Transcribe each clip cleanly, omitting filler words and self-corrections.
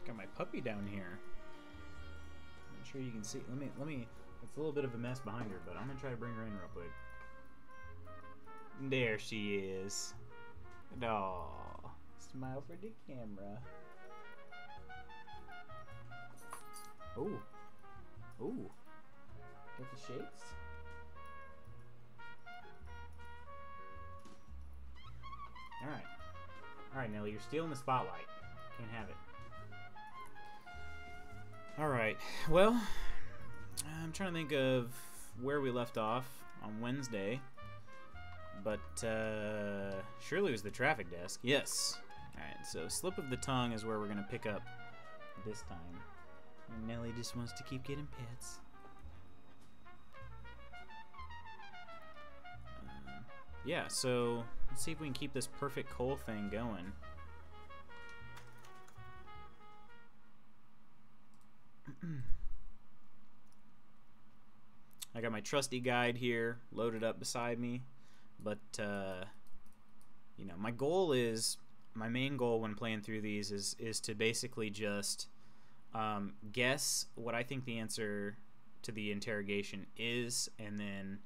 Got my puppy down here. I'm sure you can see. Let me. It's a little bit of a mess behind her, but I'm gonna try to bring her in real quick. There she is. Aww. Smile for the camera. Ooh. Ooh. Get the shakes. Alright. Alright, Nelly, you're stealing the spotlight. Can't have it. Alright, well, I'm trying to think of where we left off on Wednesday. But, surely it was the traffic desk. Yes. Alright, so slip of the tongue is where we're going to pick up this time. And Nelly just wants to keep getting pets. Yeah, so let's see if we can keep this perfect coal thing going. I got my trusty guide here loaded up beside me, but you know, my main goal when playing through these is to basically just guess what I think the answer to the interrogation is, and then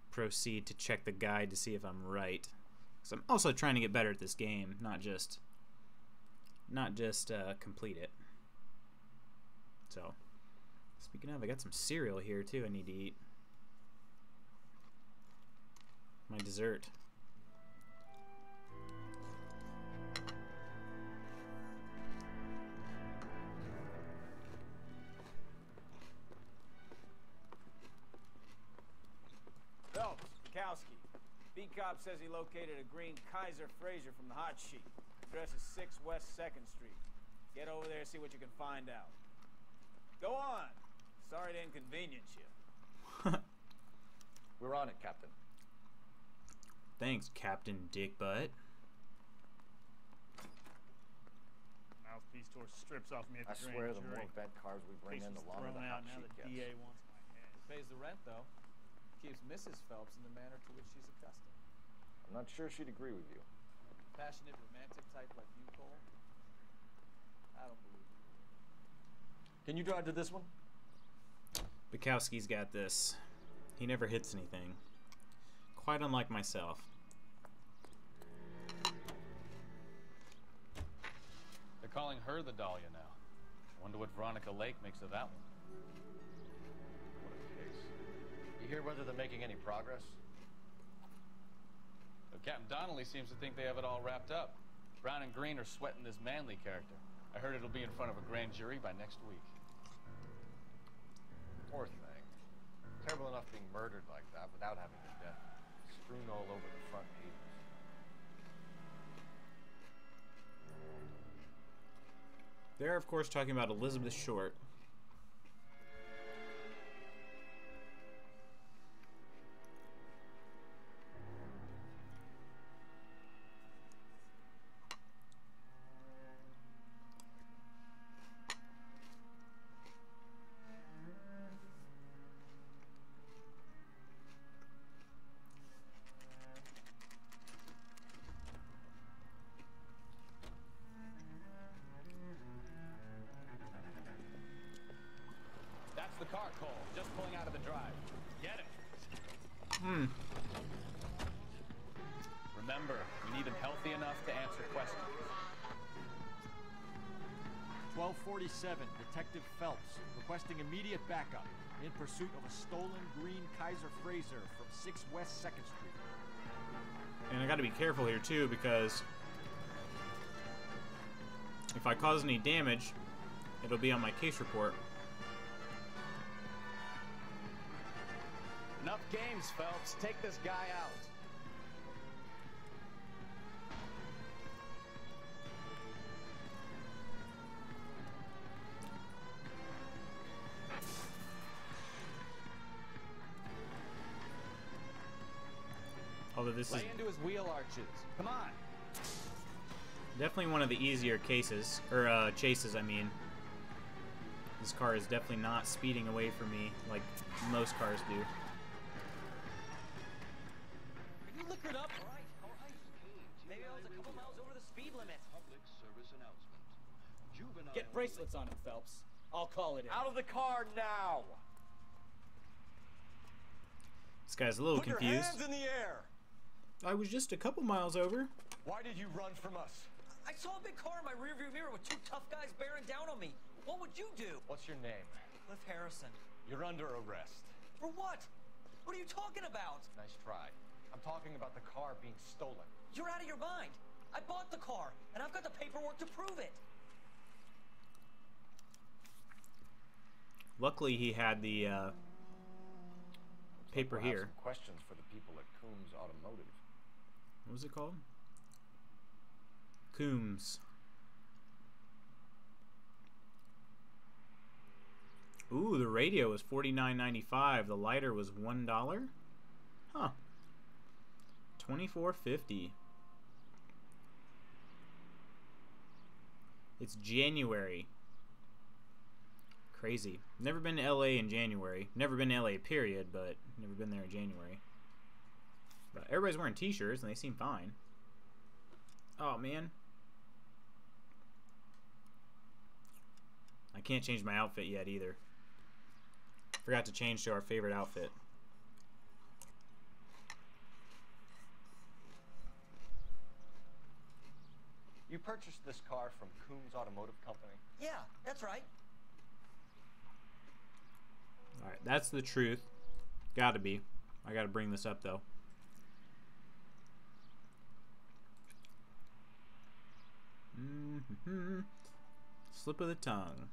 proceed to check the guide to see if I'm right. So I'm also trying to get better at this game, not just complete it. So, speaking of, I got some cereal here too I need to eat. My dessert. Phelps, Kowski. B-Cop says he located a green Kaiser Fraser from the hot sheet. Address is 6 West 2nd Street. Get over there and see what you can find out. Go on. Sorry to inconvenience you. We're on it, Captain. Thanks, Captain Dickbutt. Mouthpiece tore strips off me at the I swear the grand more jury. vet cars we bring Case in, was the longer thrown the hot out, now sheet the gets. DA wants my head. Pays the rent, though. Keeps Mrs. Phelps in the manner to which she's accustomed. I'm not sure she'd agree with you. Passionate, romantic type like you, Cole? I don't believe it. Can you drive to this one? Bukowski's got this. He never hits anything. Quite unlike myself. They're calling her the Dahlia now. I wonder what Veronica Lake makes of that one. What a case. You hear whether they're making any progress? But Captain Donnelly seems to think they have it all wrapped up. Brown and Green are sweating this Manley character. I heard it'll be in front of a grand jury by next week. Poor thing. Terrible enough being murdered like that without having her death strewn all over the front pages. They're, of course, talking about Elizabeth Short. That's the car, Cole. Just pulling out of the drive. Get it. Remember, we need them healthy enough to answer questions. 1247, Detective Phelps, requesting immediate backup in pursuit of a stolen green Kaiser Fraser from 6 West 2nd Street. And I gotta be careful here too, because if I cause any damage, it'll be on my case report. Enough games, Phelps. Take this guy out. Although this is Lay into his wheel arches. Come on. definitely one of the easier cases, or chases, I mean. This car is definitely not speeding away from me like most cars do. You liquored up? All right. Maybe I was a couple miles over the speed limit. Public service announcement. bracelets on him, Phelps. I'll call it in. Out of the car now! This guy's a little Put confused. your hands in the air! I was just a couple miles over. Why did you run from us? I saw a big car in my rearview mirror with two tough guys bearing down on me. What would you do? What's your name? Cliff Harrison. You're under arrest. For what? What are you talking about? Nice try. I'm talking about the car being stolen. You're out of your mind. I bought the car, and I've got the paperwork to prove it. Luckily, he had the paper We'll have here. some questions for the people at Coombs Automotive. What was it called? Coombs. Ooh, the radio was $49.95. The lighter was $1. Huh. $24.50. It's January. Crazy. Never been to LA in January. Never been to LA, period, but never been there in January. But everybody's wearing t-shirts and they seem fine. Oh, man. I can't change my outfit yet either. Forgot to change to our favorite outfit. You purchased this car from Coombs Automotive Company? Yeah, that's right. Alright, that's the truth. Gotta be. I gotta bring this up, though. Slip of the tongue.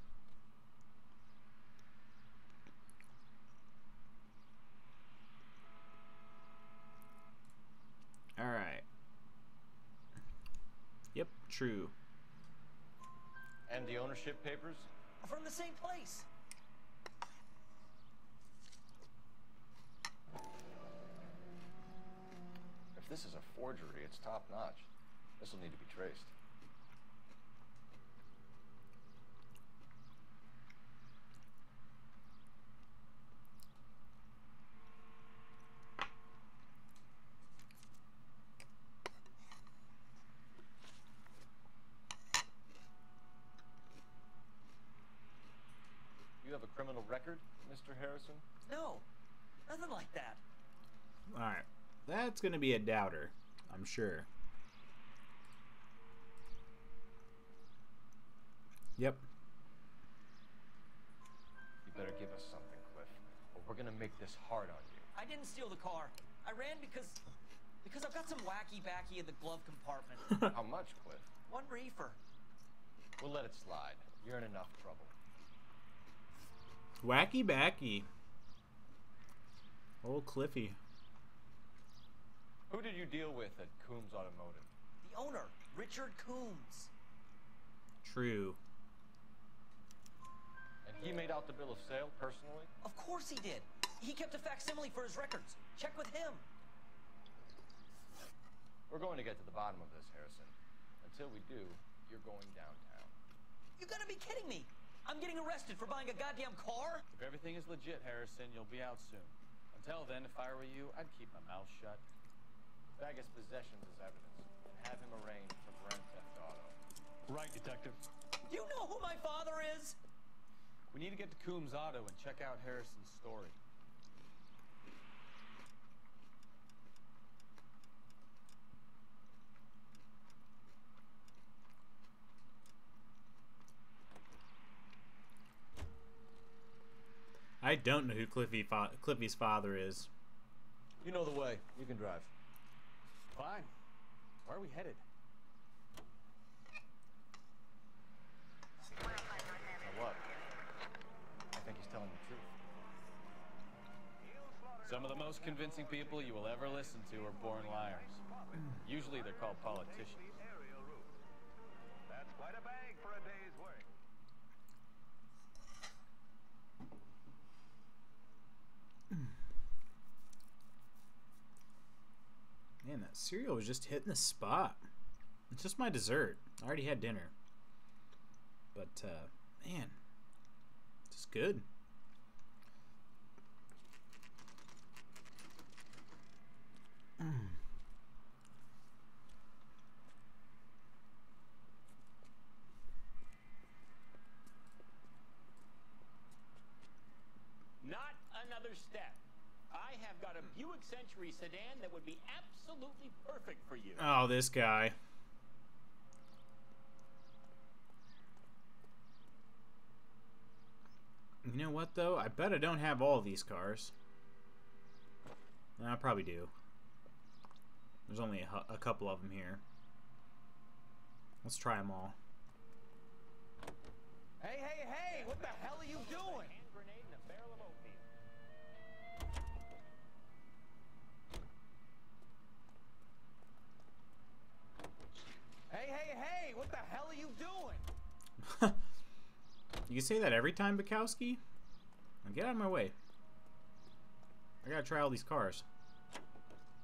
Alright. Yep, true. And the ownership papers? From the same place. If this is a forgery, it's top-notch. This will need to be traced. You have a criminal record, Mr. Harrison? No, nothing like that. Alright. That's gonna be a doubter, I'm sure. Yep. You better give us something, Cliff, or we're gonna make this hard on you. I didn't steal the car. I ran because I've got some wacky-backy in the glove compartment. How much, Cliff? 1 reefer. We'll let it slide. You're in enough trouble. Wacky backy. Old Cliffy. Who did you deal with at Coombs Automotive? The owner, Richard Coombs. True. And he made out the bill of sale personally? Of course he did. He kept a facsimile for his records. Check with him. We're going to get to the bottom of this, Harrison. Until we do, you're going downtown. You gotta be kidding me. I'm getting arrested for buying a goddamn car? If everything is legit, Harrison, you'll be out soon. Until then, if I were you, I'd keep my mouth shut. Bag his possessions as evidence, and have him arraigned for grand theft auto. Right, Detective. Do you know who my father is? We need to get to Coombs Auto and check out Harrison's story. I don't know who Cliffy's father is. You know the way. You can drive. Fine. Where are we headed? Now what? I think he's telling the truth. Some of the most convincing people you will ever listen to are born liars. Usually they're called politicians. That's quite a bag for a day's work. Man, that cereal was just hitting the spot. It's just my dessert. I already had dinner. But, man, it's just good. another step. I have got a Buick Century sedan that would be absolutely perfect for you. Oh, this guy. You know what, though? I bet I don't have all these cars. No, I probably do. There's only a couple of them here. Let's try them all. Hey, hey, hey! What the hell are you doing? Hand grenade and a barrel of oatmeal. Hey, hey, hey! What the hell are you doing? You say that every time, Bukowski? Now get out of my way. I gotta try all these cars.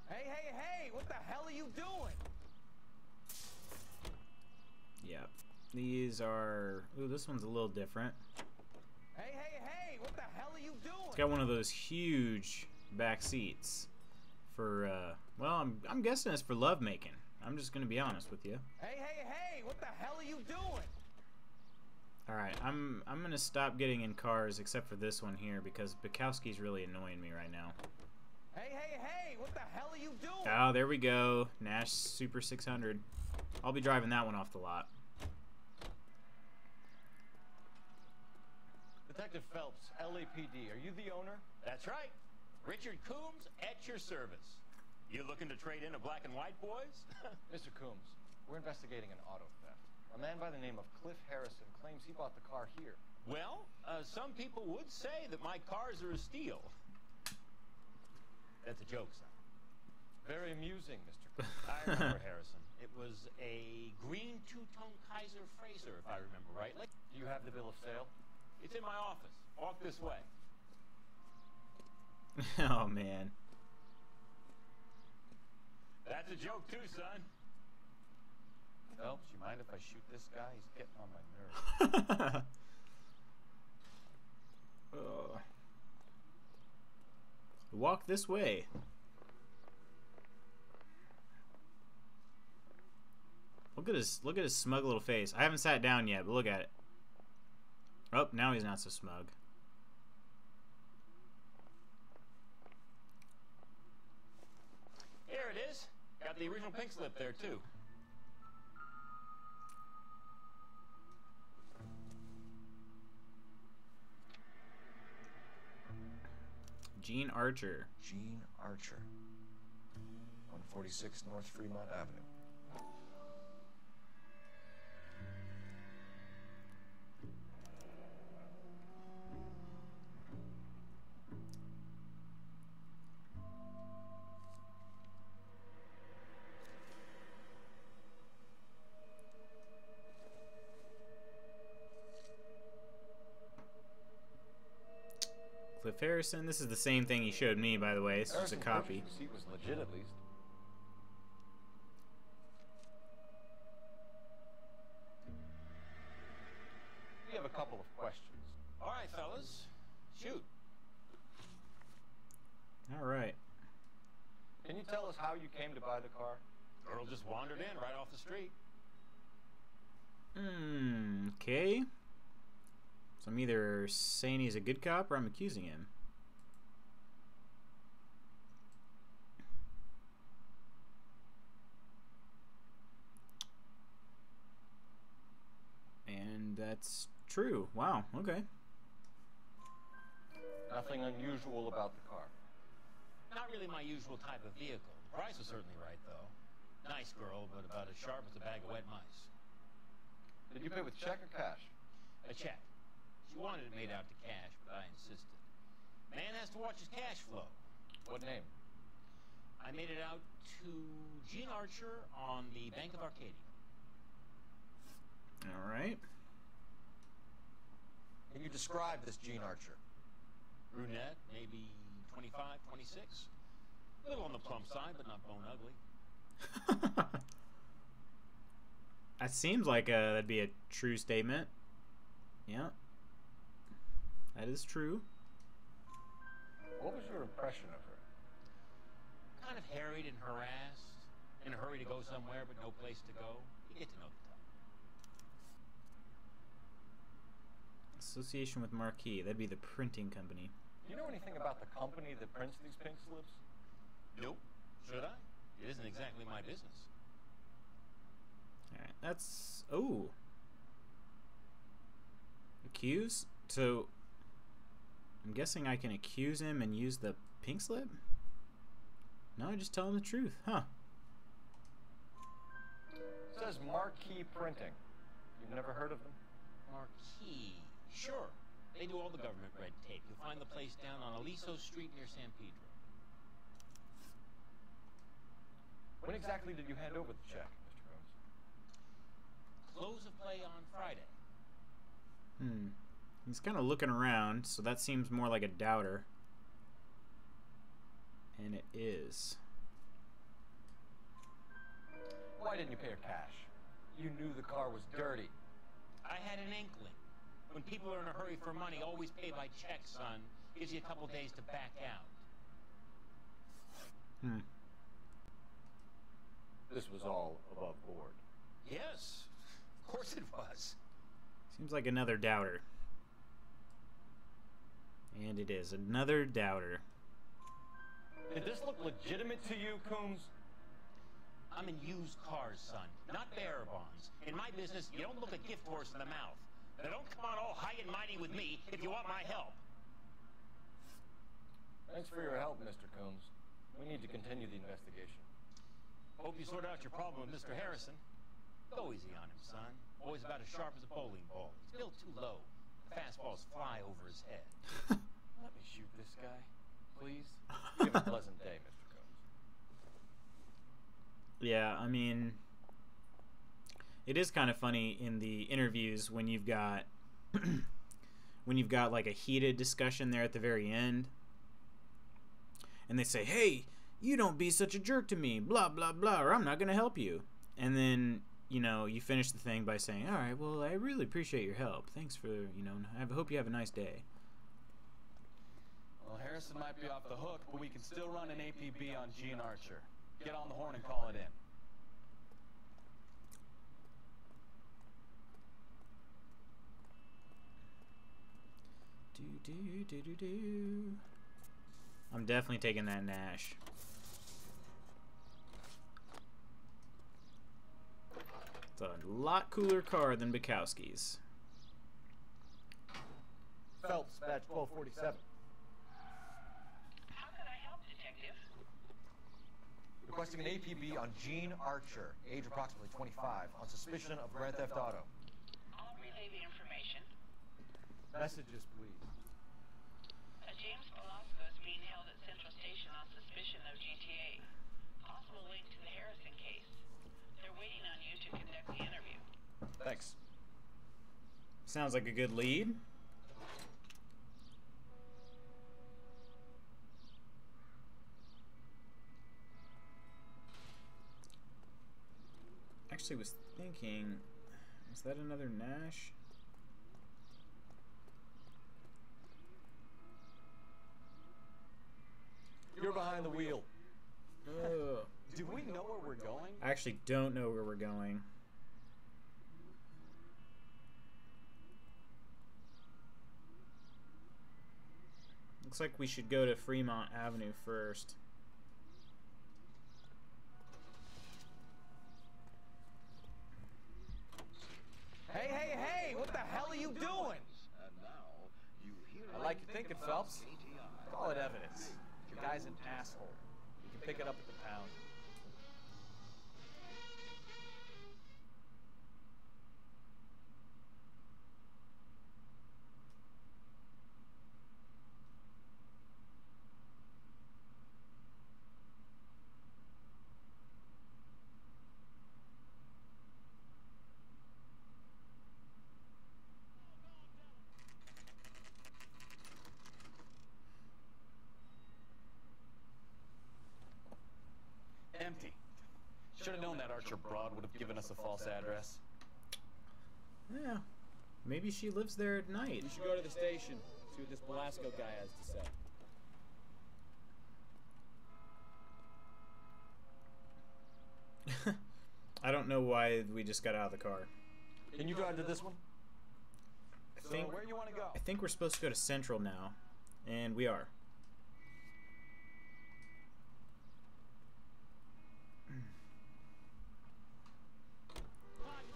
Hey, hey, hey! What the hell are you doing? Yeah. These are... Ooh, this one's a little different. Hey, hey, hey! What the hell are you doing? It's got one of those huge back seats. For, well, I'm guessing it's for lovemaking. I'm just gonna be honest with you. Hey, hey, hey! What the hell are you doing? Alright, I'm gonna stop getting in cars except for this one here because Bukowski's really annoying me right now. Hey, hey, hey! What the hell are you doing? Oh, there we go. Nash Super 600. I'll be driving that one off the lot. Detective Phelps, LAPD, are you the owner? That's right. Richard Coombs at your service. You looking to trade in a black and white, boys? Mr. Coombs, we're investigating an auto theft. A man by the name of Cliff Harrison claims he bought the car here. Well, some people would say that my cars are a steal. That's a joke, son. Very amusing, Mr. Coombs. I remember Harrison. It was a green two-tone Kaiser Frazer, if I remember right. Do you have the bill of sale? It's in my office. Walk this way. Oh, man. That's a joke too, son. Phelps, you mind if I shoot this guy? He's getting on my nerves. Walk this way. Look at his smug little face. I haven't sat down yet, but look at it. Oh, now he's not so smug. Here it is. Got the original pink slip there too. Gene Archer. Gene Archer. 146 North Fremont Avenue. Cliff Harrison. This is the same thing he showed me, by the way. This is a copy. The receipt was legit, at least. We have a couple of questions. All right, fellas. Shoot. All right. Can you tell us how you came to buy the car? Girl just wandered in right off the street. Okay. So I'm either saying he's a good cop or I'm accusing him. And that's true. Wow, okay. Nothing unusual about the car. Not really my usual type of vehicle. The price was certainly right, though. Nice girl, but about as sharp as a bag of wet mice. Did you pay with check or cash? A check. She wanted it made out to cash, but I insisted. Man has to watch his cash flow. What name? I made it out to Gene Archer on the Bank of Arcadia. All right. Can you describe this Gene Archer? Brunette, maybe 25, 26. A little on the plump side, but not bone ugly. That seems like that'd be a true statement. Yeah. That is true. What was your impression of her? Kind of harried and harassed. In a hurry to go somewhere, but no place to go. You get to know the type. Association with Marquee. That'd be the printing company. You know anything about the company that prints these pink slips? Nope. Should I? It isn't exactly my business. Alright, that's... Oh. Accuse? So, I'm guessing I can accuse him and use the pink slip? No, I just tell him the truth. Huh. It says Marquee Printing. You've never heard of them? Marquee. Sure. They do all the government red tape. You'll find the place down on Aliso Street near San Pedro. When exactly did you hand over the check, Mr. Combs? Close of play on Friday. He's kind of looking around, so that seems more like a doubter. And it is. Why didn't you pay her cash? You knew the car was dirty. I had an inkling. When people are in a hurry for money, always pay by check, son. Gives you a couple days to back out. This was all above board. Yes, of course it was. Seems like another doubter. And it is another doubter. Did this look legitimate to you, Combs? I'm in used cars, son, not bearer bonds. In my business, you don't look a gift horse in the mouth. Now don't come on all high and mighty with me if you want my help. Thanks for your help, Mr. Combs. We need to continue the investigation. Hope you sort out your problem with Mr. Harrison. Go easy on him, son. Always about as sharp as a bowling ball. He's built too low. The fastballs fly over his head. Let me shoot this guy, please. You have a pleasant day, Mr. Combs. Yeah, I mean, it is kind of funny in the interviews when you've got like a heated discussion there at the very end, and they say, "Hey, you don't be such a jerk to me, blah blah blah, or I'm not gonna help you." And then, you know, you finish the thing by saying, "All right, well, I really appreciate your help. Thanks for, you know, I hope you have a nice day." Well, Harrison might be off the hook, but we can still run an APB on Gene Archer. Get on the horn and call it in. I'm definitely taking that Nash. It's a lot cooler car than Bukowski's. Phelps, badge 1247. How can I help, Detective? Requesting an APB on Gene Archer, age approximately 25, on suspicion of Grand Theft Auto. I'll relay the information. Messages, please. James Velasco is being held at Central Station on suspicion of GTA. Possible link to the Harrison case. They're waiting on you to conduct the interview. Thanks. Sounds like a good lead. Actually was thinking, is that another Nash? You're behind the wheel. Do we know where we're going? I actually don't know where we're going. Looks like we should go to Fremont Avenue first. Hey, hey, hey! What the hell are you doing? I like your thinking, Phelps. Call it evidence. The guy's an asshole. You can pick it up at the pound. Empty. Should have known that Archer broad would have given us a false address. Yeah. Maybe she lives there at night. We should go to the station, see what this Velasco guy has to say. I don't know why we just got out of the car. Can you drive to this one? I think where you want to go? I think we're supposed to go to Central now. And we are.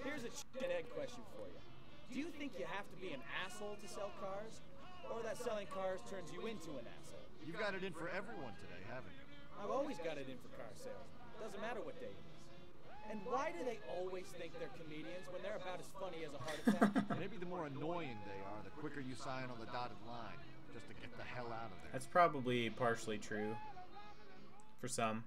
Here's a chicken egg question for you. Do you think you have to be an asshole to sell cars? Or that selling cars turns you into an asshole? You've got it in for everyone today, haven't you? I've always got it in for car sales. Doesn't matter what day it is. And why do they always think they're comedians when they're about as funny as a heart attack? Maybe the more annoying they are, the quicker you sign on the dotted line, just to get the hell out of there. That's probably partially true for some.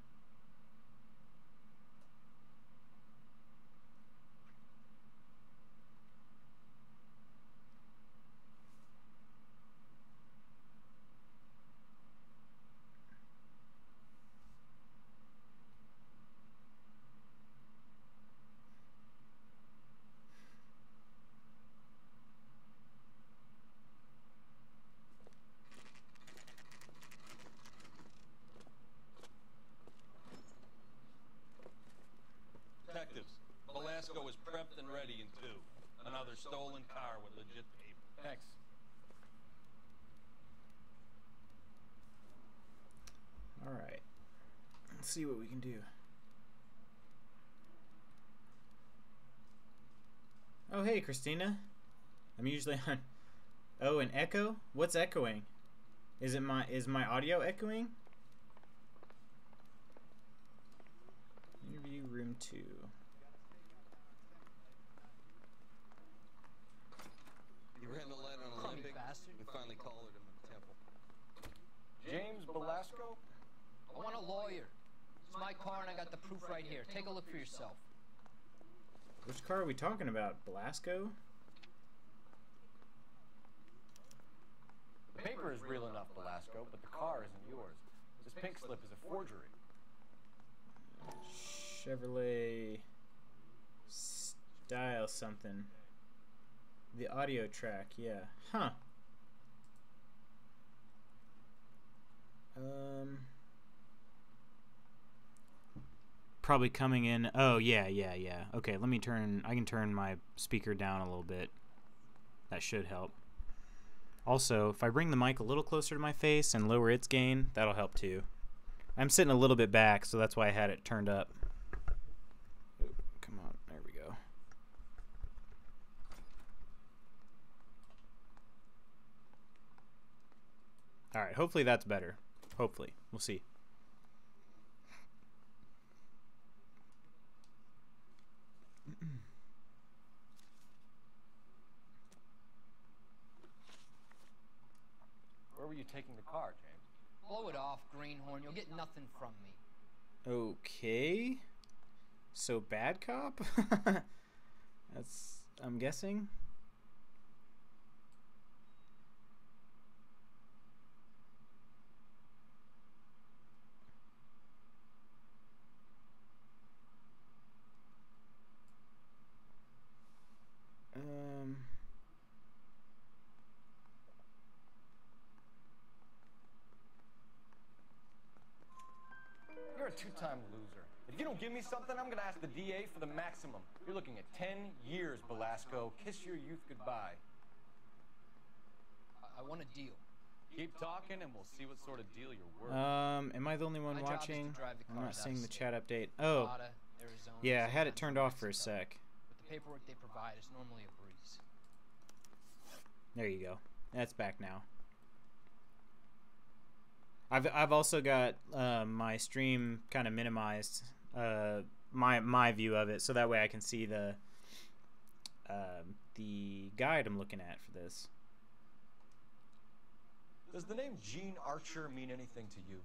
Detectives, Velasco is prepped and ready in 2. Another stolen car with legit paper. Thanks. All right. Let's see what we can do. Oh, hey, Christina. I'm usually on... Oh, an echo? What's echoing? Is my audio echoing? Interview room 2. You ran the light on Olympic. We finally collared him in the temple. James Velasco? I want a lawyer. It's my car and I got the proof right here. Take a look for yourself. Which car are we talking about? Blasco? The paper is real enough, Velasco, but the car isn't yours. This pink slip is a forgery. Chevrolet style something. The audio track, yeah. Huh. Probably coming in. Oh, yeah. Okay, let me turn. I can turn my speaker down a little bit. That should help. Also, if I bring the mic a little closer to my face and lower its gain, that'll help too. I'm sitting a little bit back, so that's why I had it turned up. Come on, there we go. All right, hopefully that's better. Hopefully, we'll see. Where were you taking the car, James? Blow it off, Greenhorn. You'll get nothing from me. Okay. So bad cop? That's, I'm guessing. You're a two-time loser. If you don't give me something, I'm gonna ask the DA for the maximum. You're looking at 10 years, Velasco. Kiss your youth goodbye. I want a deal. Keep talking and we'll see what sort of deal you're worth. Am I the only one My job is to watching? drive the I'm not cars out seeing of the state. chat update. Oh, Nevada, Arizona, yeah, I had it sometimes turned New off for a Mexico. sec. But the paperwork they provide is normally a breeze. There you go. That's back now. I've also got my stream kind of minimized, my view of it, so that way I can see the guide I'm looking at for this. Does the name Jean Archer mean anything to you?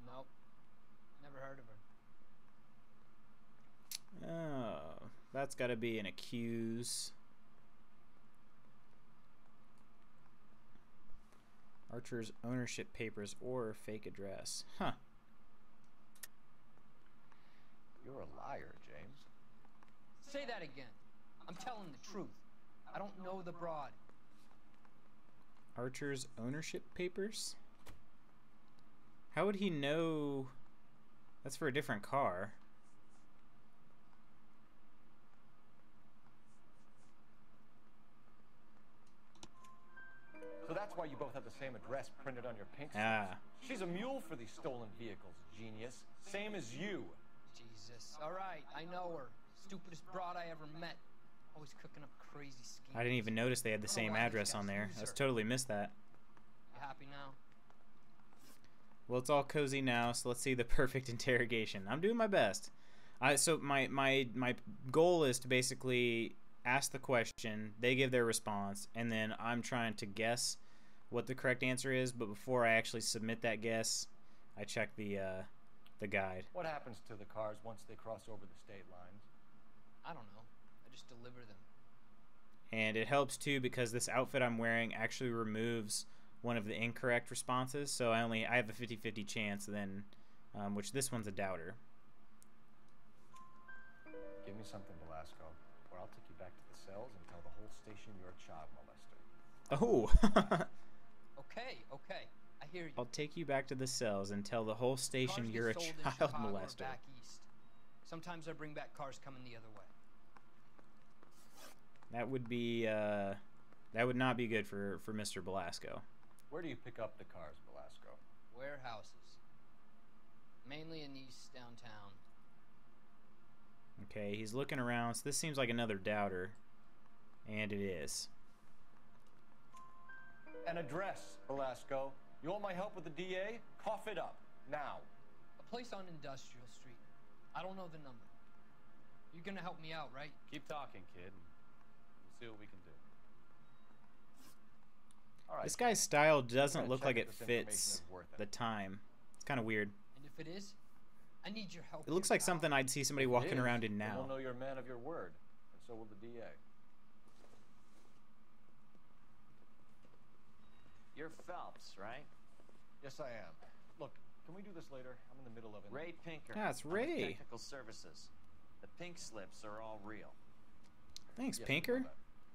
Nope. Never heard of her. Oh, that's got to be an accuse. Archer's ownership papers or fake address. Huh. You're a liar, James. Say that again. I'm telling the truth. I don't know the broad. Archer's ownership papers? How would he know? That's for a different car. So that's why you both have the same address printed on your pink slips. Ah. She's a mule for these stolen vehicles, genius. Same as you. Jesus. All right, I know her. Stupidest broad I ever met. Always cooking up crazy schemes. I didn't even notice they had the same address on there. I totally missed that. You happy now? Well, it's all cozy now, so let's see the perfect interrogation. I'm doing my best. So my goal is to basically ask the question, they give their response, and then I'm trying to guess what the correct answer is. But before I actually submit that guess, I check the guide. What happens to the cars once they cross over the state lines? I don't know. I just deliver them. And it helps too because this outfit I'm wearing actually removes one of the incorrect responses, so I have a 50-50 chance then, which this one's a doubter. Give me something, Velasco, or I'll take you back to the cells and tell the whole station you're a child molester. Oh. Okay, I hear you. I'll take you back to the cells and tell the whole station Cars you're a get sold in child Chicago or molester. back east. Sometimes I bring back cars coming the other way. That would be that would not be good for Mr. Velasco. Where do you pick up the cars, Velasco? Warehouses. Mainly in East downtown. Okay, he's looking around, so this seems like another doubter. And it is. An address, Velasco. You want my help with the DA? Cough it up, now. A place on Industrial Street. I don't know the number. You're gonna help me out, right? Keep talking, kid. We'll see what we can do. All right. This guy's style doesn't Gotta look check like if it this information fits is worth it. the time. It's kind of weird. And if it is, I need your help. It looks like something I'd see somebody walking around in Then now. we'll know you're a man of your word, and so will the DA. You're Phelps, right? Yes, I am. Look, can we do this later? I'm in the middle of it. Ray Pinker. Yeah, it's I'm with Ray. Technical Services. The pink slips are all real. Thanks, Yes, Pinker.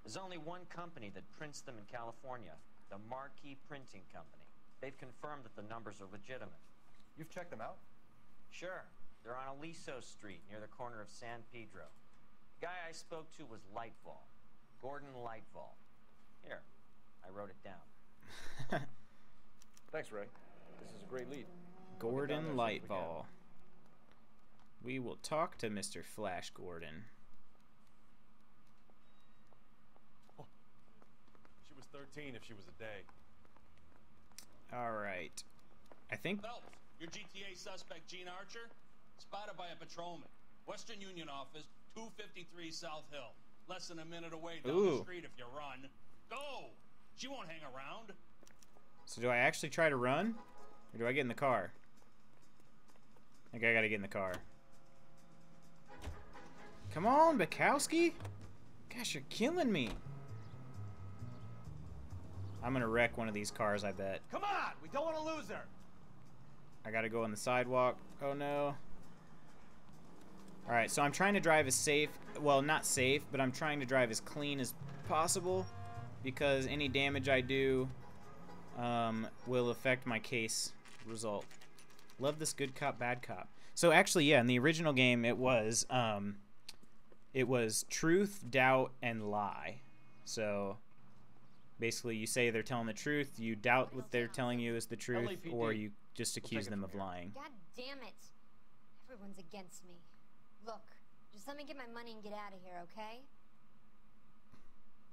There's only one company that prints them in California, the Marquee Printing Company. They've confirmed that the numbers are legitimate. You've checked them out? Sure. They're on Aliso Street, near the corner of San Pedro. The guy I spoke to was Lightfall. Gordon Lightfall. Here, I wrote it down. Thanks, Ray. This is a great lead. Gordon Lightfall. We will talk to Mr. Flash Gordon. She was 13 if she was a day. Alright. I think... Phelps, your GTA suspect, Gene Archer, spotted by a patrolman. Western Union office, 253 South Hill. Less than a minute away down the street if you run. Go! She won't hang around. So do I actually try to run? Or do I get in the car? I think I gotta get in the car. Come on, Bukowski! Gosh, you're killing me. I'm gonna wreck one of these cars, I bet. Come on! We don't want to lose her! I gotta go on the sidewalk. Oh no. Alright, so I'm trying to drive as safe, well, not safe, but I'm trying to drive as clean as possible because any damage I do will affect my case result. Love this good cop, bad cop. So actually, yeah, in the original game, it was truth, doubt, and lie. So basically, you say they're telling the truth, you doubt what they're telling you is the truth, or you just accuse them of lying. God damn it. Everyone's against me. Look, just let me get my money and get out of here, okay?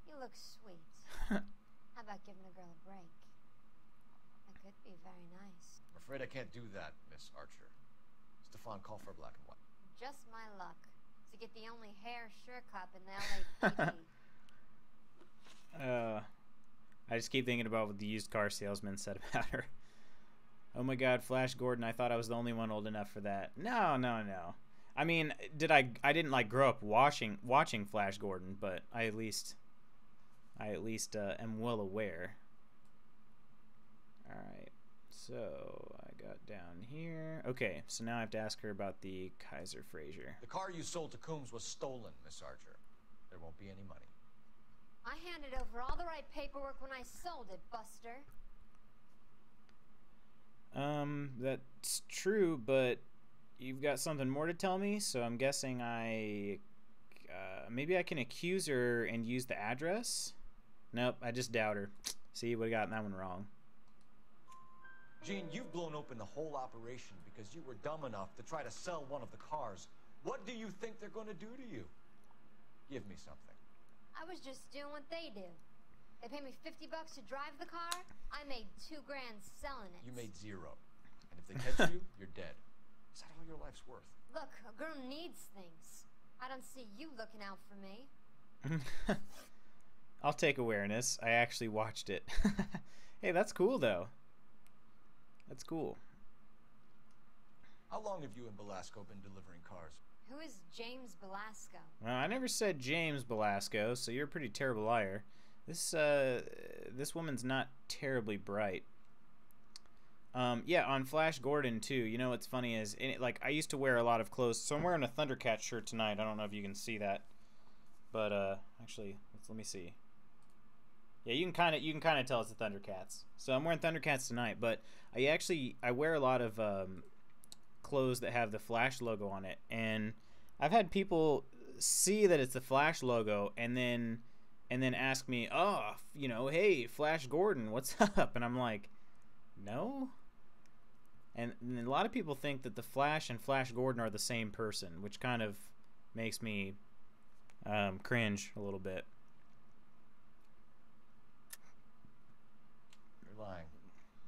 You look sweet. How about giving a girl a break? That could be very nice. I'm afraid I can't do that, Miss Archer. Stefan, call for black and white. Just my luck to get the only hair sure cop in the LAPD. I just keep thinking about what the used car salesman said about her. Oh my god, Flash Gordon, I thought I was the only one old enough for that. No, no, no. I mean, I didn't like grow up watching Flash Gordon, but I at least am well aware. Alright, so I got down here. Okay, so now I have to ask her about the Kaiser Fraser. The car you sold to Coombs was stolen, Miss Archer. There won't be any money. I handed over all the right paperwork when I sold it, Buster. That's true, but you've got something more to tell me, so I'm guessing maybe I can accuse her and use the address? Nope, I just doubt her. See, would have gotten that one wrong. Gene, you've blown open the whole operation because you were dumb enough to try to sell one of the cars. What do you think they're going to do to you? Give me something. I was just doing what they do. They paid me $50 to drive the car. I made $2 grand selling it. You made 0. And if they catch you, you're dead. Is that all your life's worth? Look, a girl needs things. I don't see you looking out for me. I'll take awareness. I actually watched it. Hey, that's cool, though. That's cool. How long have you and Belasco been delivering cars? Who is James Belasco? Well, I never said James Belasco, so you're a pretty terrible liar. This woman's not terribly bright. Yeah, on Flash Gordon too. You know what's funny is, like, I used to wear a lot of clothes, so I'm wearing a Thundercat shirt tonight. I don't know if you can see that, but actually, let me see. Yeah, you can kind of tell it's the Thundercats. So I'm wearing Thundercats tonight, but I wear a lot of clothes that have the Flash logo on it, and I've had people see that it's the Flash logo and then ask me, oh, you know, hey, Flash Gordon, what's up? And I'm like, no. And a lot of people think that the Flash and Flash Gordon are the same person, which kind of makes me cringe a little bit. You're lying.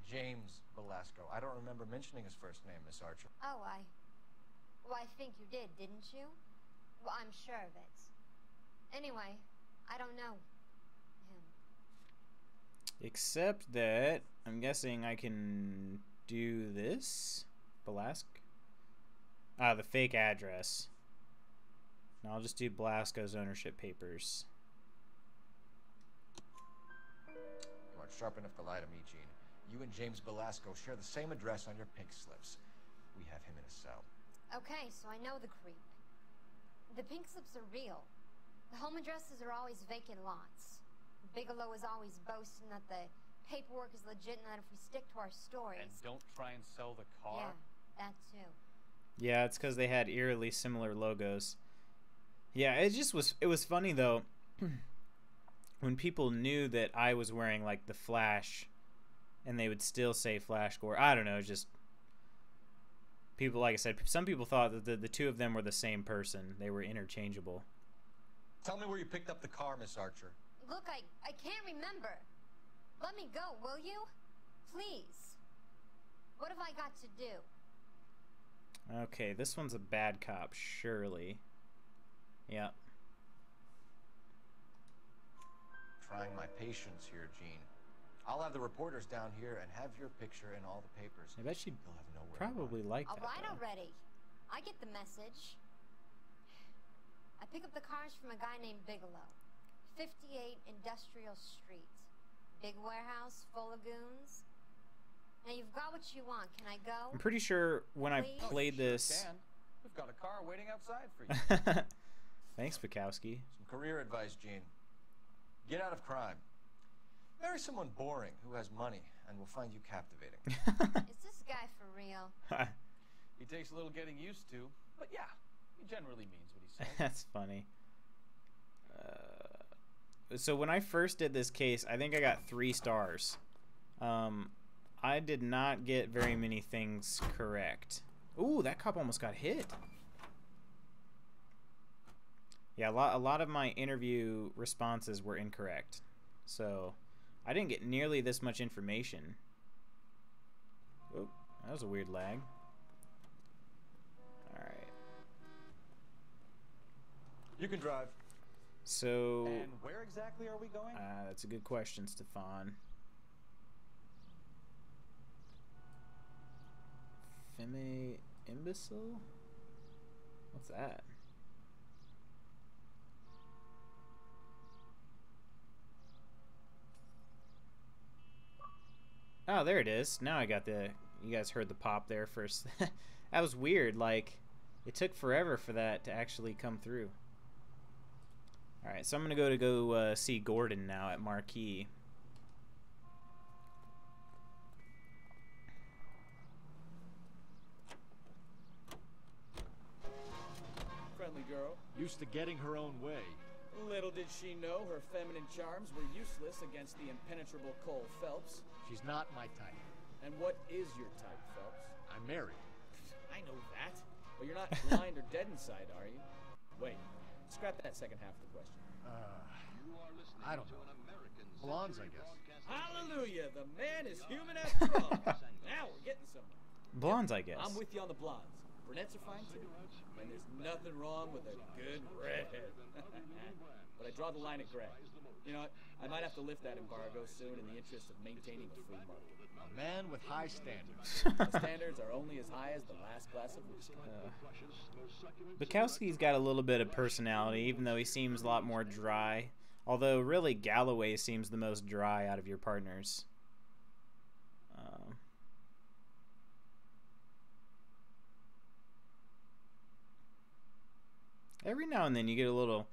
James Belasco. I don't remember mentioning his first name, Miss Archer. Oh, I think you did, didn't you? Well, I'm sure of it. Anyway, I don't know him. Except that I'm guessing I can do this. Belasco. The fake address. And I'll just do Belasco's ownership papers. You aren't sharp enough to lie to me, Gene. You and James Belasco share the same address on your pink slips. We have him in a cell. Okay, so I know the creep. The pink slips are real. The home addresses are always vacant lots. Bigelow is always boasting that the paperwork is legit and that if we stick to our stories... And don't try and sell the car? Yeah, that too. Yeah, it's because they had eerily similar logos. Yeah, it was funny, though, when people knew that I was wearing, like, the Flash, and they would still say Flash Gore. I don't know, just... People, like I said, some people thought that the two of them were the same person. They were interchangeable. Tell me where you picked up the car, Miss Archer. Look, I can't remember. Let me go, will you? Please. What have I got to do? Okay, this one's a bad cop, surely. Yeah. Trying my patience here, Gene. I'll have the reporters down here and have your picture in all the papers. I bet she'd You'll have nowhere probably like that, All right, though. already. I get the message. I pick up the cars from a guy named Bigelow. 58 Industrial Street. Big warehouse full of goons. Now you've got what you want. Can I go? I'm pretty sure when Please? I played this... Can. We've got a car waiting outside for you. Thanks, Bukowski. Some career advice, Gene. Get out of crime. Marry someone boring who has money, and we'll find you captivating. Is this guy for real? He takes a little getting used to, but yeah, he generally means what he says. That's funny. So when I first did this case, I think I got 3 stars. I did not get very many things correct. Ooh, that cop almost got hit. Yeah, a lot of my interview responses were incorrect. So I didn't get nearly this much information. Oh, that was a weird lag. Alright. You can drive. So... And where exactly are we going? That's a good question, Stefan. Femme imbecile? What's that? Oh, there it is. Now I got the... You guys heard the pop there first. That was weird. Like, it took forever for that to actually come through. Alright, so I'm going to go see Gordon now at Marquee. Friendly girl. Used to getting her own way. Little did she know her feminine charms were useless against the impenetrable Cole Phelps. She's not my type. And what is your type, Phelps? I'm married. I know that. But you're not blind or dead inside, are you? Wait, scrap that second half of the question. I don't know. Blondes, I guess. Hallelujah! The man is human after all. Now we're getting somewhere. Blondes, I guess. I'm with you on the blondes. Brunettes are fine too. And there's nothing wrong with a good redhead. But I draw the line at gray. You know what? I might have to lift that embargo soon in the interest of maintaining a free market. A man with high standards. The standards are only as high as the last glass of whiskey. Bukowski's got a little bit of personality, even though he seems a lot more dry. Although, really, Galloway seems the most dry out of your partners. Every now and then you get a little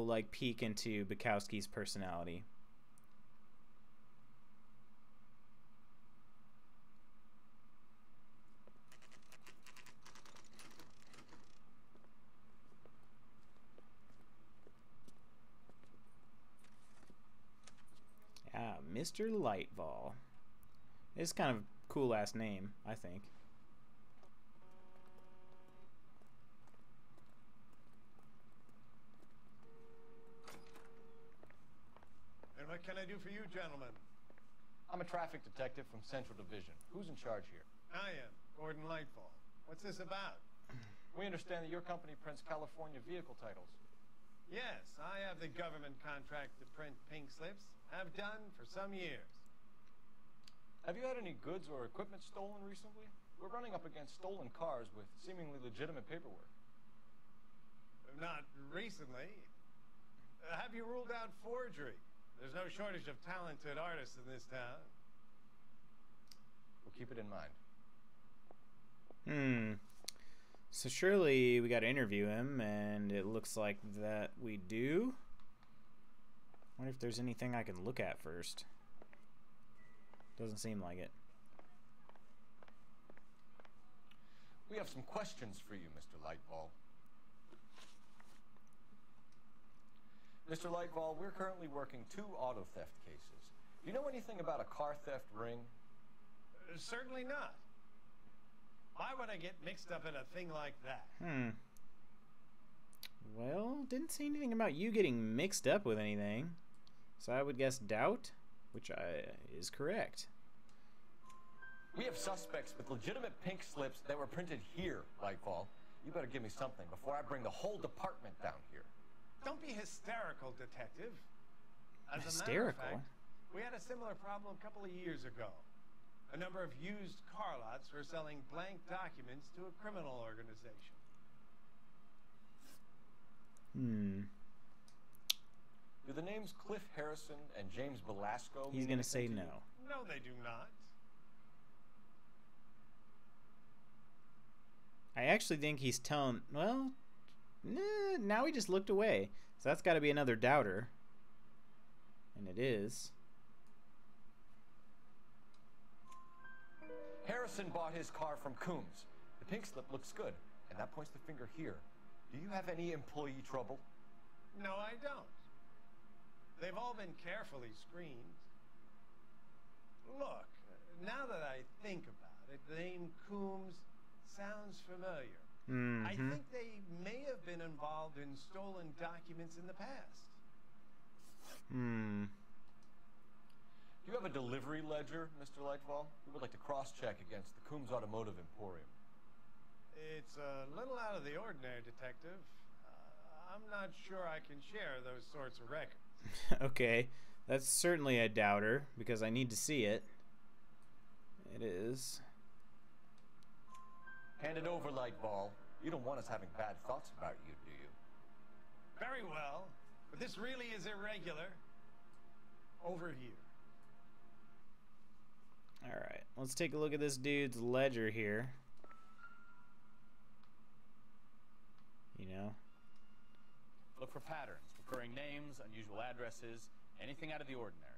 like peek into Bukowski's personality. Mr. Lightfall. It's kind of a cool ass name, I think. And what can I do for you, gentlemen? I'm a traffic detective from Central Division. Who's in charge here? I am, Gordon Lightfall. What's this about? We understand that your company prints California vehicle titles. Yes, I have the government contract to print pink slips. Have done for some years. Have you had any goods or equipment stolen recently? We're running up against stolen cars with seemingly legitimate paperwork. Not recently. Have you ruled out forgery? There's no shortage of talented artists in this town. We'll keep it in mind. So surely we got to interview him, and it looks like that we do. Wonder if there's anything I can look at first. Doesn't seem like it. We have some questions for you, Mr. Lightfall. Mr. Lightfall, we're currently working 2 auto theft cases. Do you know anything about a car theft ring? Certainly not. Why would I get mixed up in a thing like that? Well, didn't say anything about you getting mixed up with anything. So I would guess doubt, which is correct. We have suspects with legitimate pink slips that were printed here, Lightfall. You better give me something before I bring the whole department down here. Don't be hysterical, detective. As Hysterical? a matter of fact, we had a similar problem a couple of years ago. A number of used car lots were selling blank documents to a criminal organization. Do the names Cliff Harrison and James Velasco He's going to say no. No, they do not. I actually think he's telling... Well, now he just looked away. So that's got to be another doubter. And it is. Harrison bought his car from Coombs. The pink slip looks good, and that points the finger here. Do you have any employee trouble? No, I don't. They've all been carefully screened. Look, now that I think about it, the name Coombs sounds familiar. I think they may have been involved in stolen documents in the past. Do you have a delivery ledger, Mr. Lightfall? We would like to cross-check against the Coombs Automotive Emporium. It's a little out of the ordinary, Detective. I'm not sure I can share those sorts of records. Okay, that's certainly a doubter, because I need to see it. It is. Hand it over, Lightball. You don't want us having bad thoughts about you, do you? Very well, but this really is irregular. Over here. Alright, let's take a look at this dude's ledger here. You know? Look for patterns, recurring names, unusual addresses, anything out of the ordinary.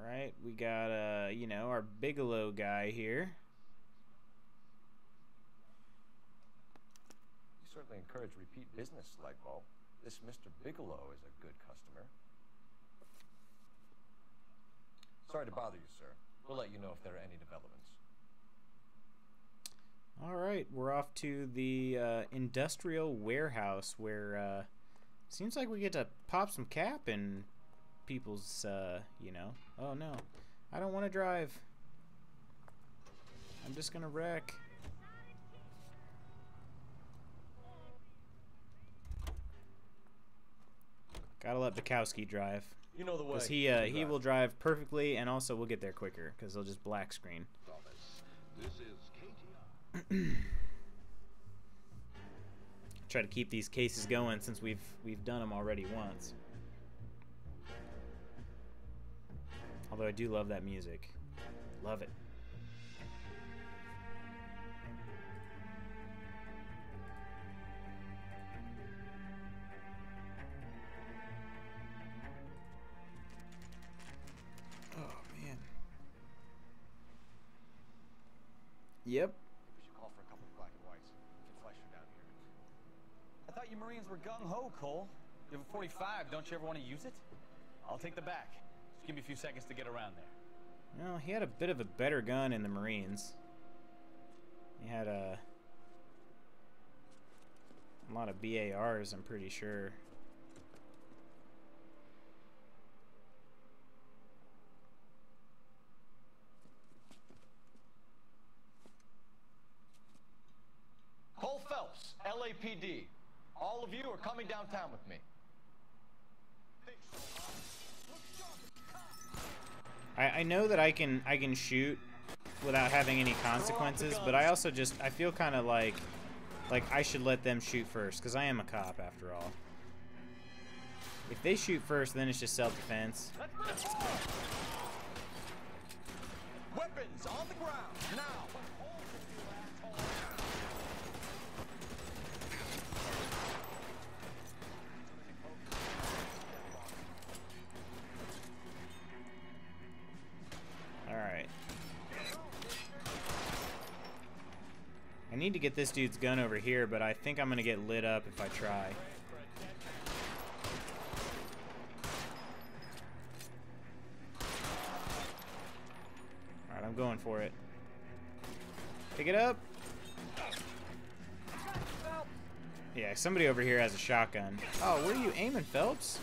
Alright, we got, you know, our Bigelow guy here. You certainly encourage repeat business, Lightbulb. This Mr. Bigelow is a good customer. Sorry to bother you, sir. We'll let you know if there are any developments. All right, we're off to the industrial warehouse where seems like we get to pop some cap in people's, you know. Oh no, I don't want to drive. I'm just gonna wreck. Gotta let Bukowski drive. You know the way. Because he will drive perfectly, and also we'll get there quicker because he'll just black screen. Try to keep these cases going since we've done them already once. Although I do love that music. Love it. Yep. We should call for a couple of black and whites. Get Fleischer down here. I thought you Marines were gung-ho, Cole. You have a 45. Don't you ever want to use it? I'll take the back. Just give me a few seconds to get around there. Well, he had a bit of a better gun in the Marines. He had a lot of BARs, I'm pretty sure. Cole Phelps, LAPD. All of you are coming downtown with me. I know that I can shoot without having any consequences, but I also I feel kind of like I should let them shoot first, because I am a cop after all. If they shoot first, then it's just self-defense. Weapons on the ground now. Alright. I need to get this dude's gun over here, but I think I'm going to get lit up if I try. Alright, I'm going for it. Pick it up. Yeah, somebody over here has a shotgun. Oh, where are you aiming, Phelps?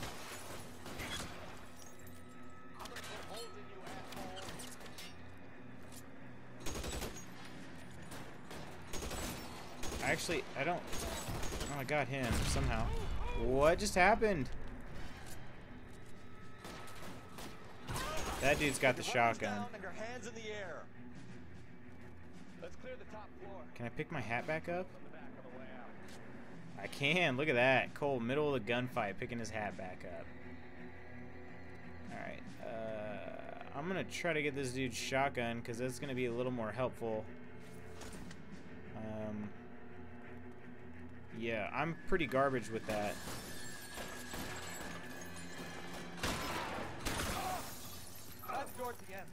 Actually, I don't... Oh, I got him somehow. What just happened? That dude's got the shotgun. Can I pick my hat back up? I can. Look at that. Cole, middle of the gunfight, picking his hat back up. Alright. I'm going to try to get this dude's shotgun, because that's going to be a little more helpful. Yeah, I'm pretty garbage with that. That's door at the end.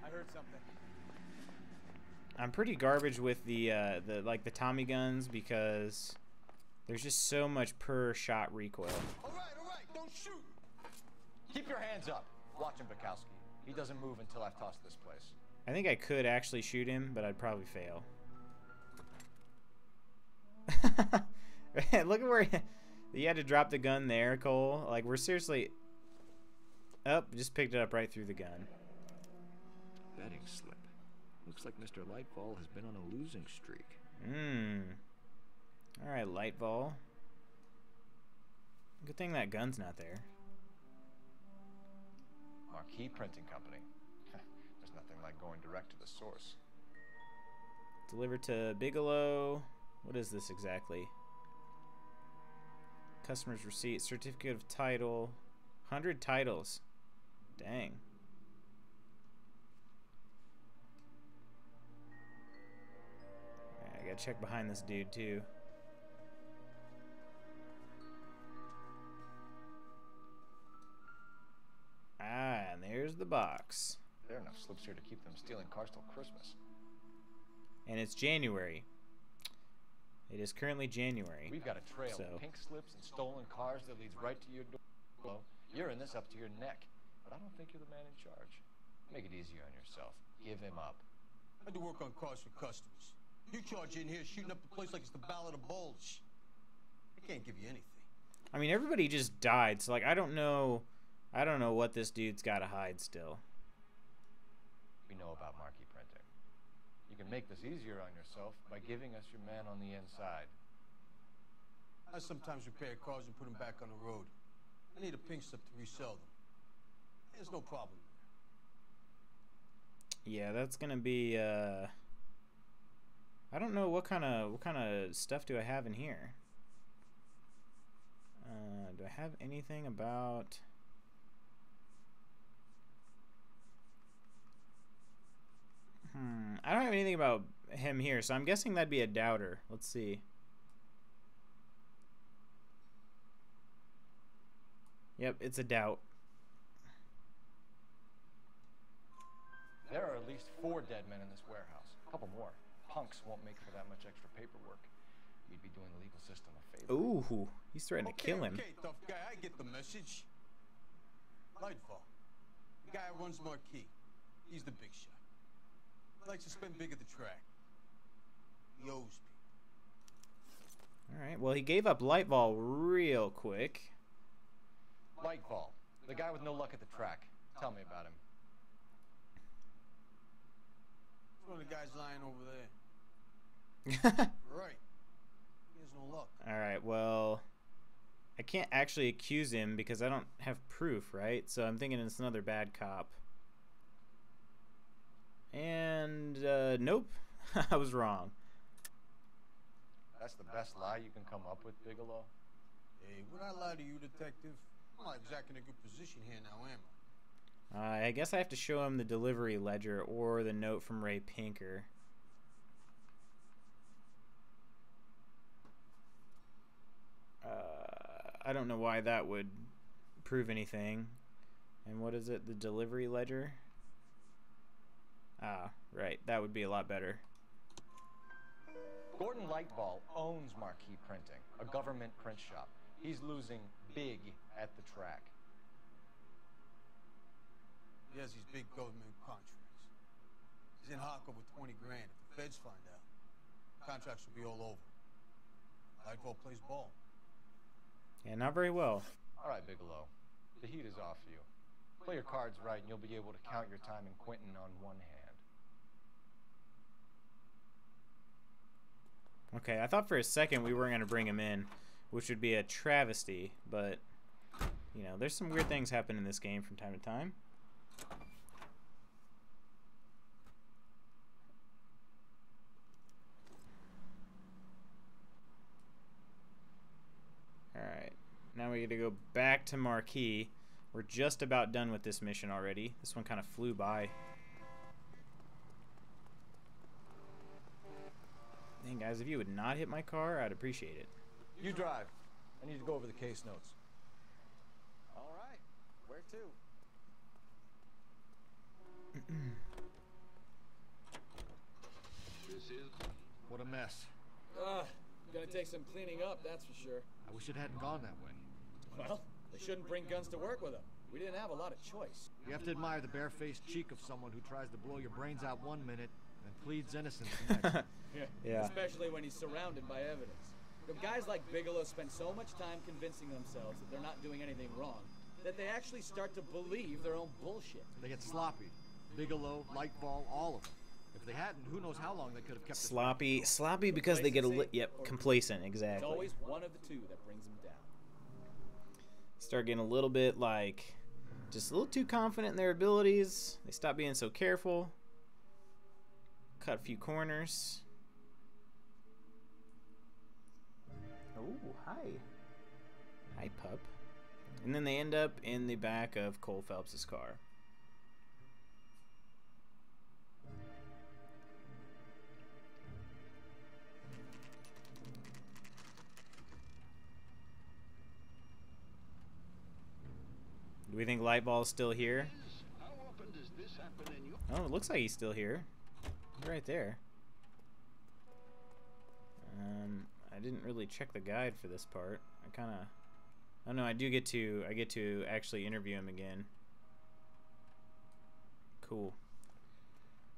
I heard something. I'm pretty garbage with the Tommy guns because there's just so much per shot recoil. All right, don't shoot. Keep your hands up. Watch him, Bukowski. He doesn't move until I've tossed this place. I think I could actually shoot him, but I'd probably fail. Look at where you had to drop the gun there, Cole. Like, we're seriously... Oh, just picked it up right through the gun. Betting slip. Looks like Mr. Lightfall has been on a losing streak. Alright, Lightfall. Good thing that gun's not there. Marquee Printing Company. There's nothing like going direct to the source. Delivered to Bigelow. What is this exactly? Customer's receipt, certificate of title, 100 titles. Dang. Right, I gotta check behind this dude too. Ah, and there's the box. There are enough slips here to keep them stealing cars till Christmas. And it's January. It is currently January. We've got a trail so. of pink slips and stolen cars that leads right to your door. You're in this up to your neck, but I don't think you're the man in charge. Make it easier on yourself. Give him up. I do work on cars for customers. You charge in here shooting up the place like it's the Ballad of Bulge. I can't give you anything. I mean, everybody just died, so like I don't know what this dude's got to hide still. We know about marquee printing. You can make this easier on yourself by giving us your man on the inside. I sometimes repair cars and put them back on the road. I need a pink slip to resell them. There's no problem. Yeah, that's gonna be. I don't know what kind of stuff do I have in here. Do I have anything about? I don't have anything about him here, so I'm guessing that'd be a doubter. Let's see. Yep, it's a doubt. There are at least 4 dead men in this warehouse. A couple more. Punks won't make for that much extra paperwork. We'd be doing the legal system a favor. Ooh, he's threatening to kill him. Okay, tough guy, I get the message. Lightfall. The guy who runs Marquee. He's the big shot. He likes to spend big at the track. He owes people. Alright, well he gave up Lightball real quick. Lightball. The guy with no luck at the track. Tell me about him. One of the guys lying over there. Right. He has no luck. Alright, well, I can't actually accuse him because I don't have proof, right? So I'm thinking it's another bad cop. And, nope. I was wrong. That's the best lie you can come up with, Bigelow? Hey, when I lie to you, detective, I'm not exactly in a good position here now, am I? I guess I have to show him the delivery ledger or the note from Ray Pinker. I don't know why that would prove anything. And what is it? The delivery ledger? Ah, right. That would be a lot better. Gordon Lightball owns Marquee Printing, a government print shop. He's losing big at the track. He has these big government contracts. He's in hock over 20 grand. If the feds find out, contracts will be all over. Lightball plays ball. Yeah, not very well. All right, Bigelow. The heat is off you. Play your cards right and you'll be able to count your time in Quentin on one hand. Okay, I thought for a second we weren't going to bring him in, which would be a travesty, but, you know, there's some weird things happen in this game from time to time. Alright, now we get to go back to Marquee. We're just about done with this mission already. This one kind of flew by. Dang, guys, if you would not hit my car, I'd appreciate it. You drive. I need to go over the case notes. All right. Where to? What a mess. Gonna take some cleaning up, that's for sure. I wish it hadn't gone that way. Well, they shouldn't bring guns to work with them. We didn't have a lot of choice. You have to admire the barefaced cheek of someone who tries to blow your brains out one minute and pleads innocence the next. Yeah. Especially when he's surrounded by evidence. You know, guys like Bigelow spend so much time convincing themselves that they're not doing anything wrong that they actually start to believe their own bullshit. They get sloppy. Bigelow, Lightball, all of them. If they hadn't, who knows how long they could have kept sloppy because they get complacent, exactly. It's always one of the two that brings them down. Start getting a little bit like just a little too confident in their abilities. They stop being so careful. Cut a few corners. Oh, hi. Hi, pup. And then they end up in the back of Cole Phelps' car. Do we think Lightball's still here? Oh, it looks like he's still here. He's right there. didn't really check the guide for this part. I kind of... Oh no, I get to actually interview him again. Cool.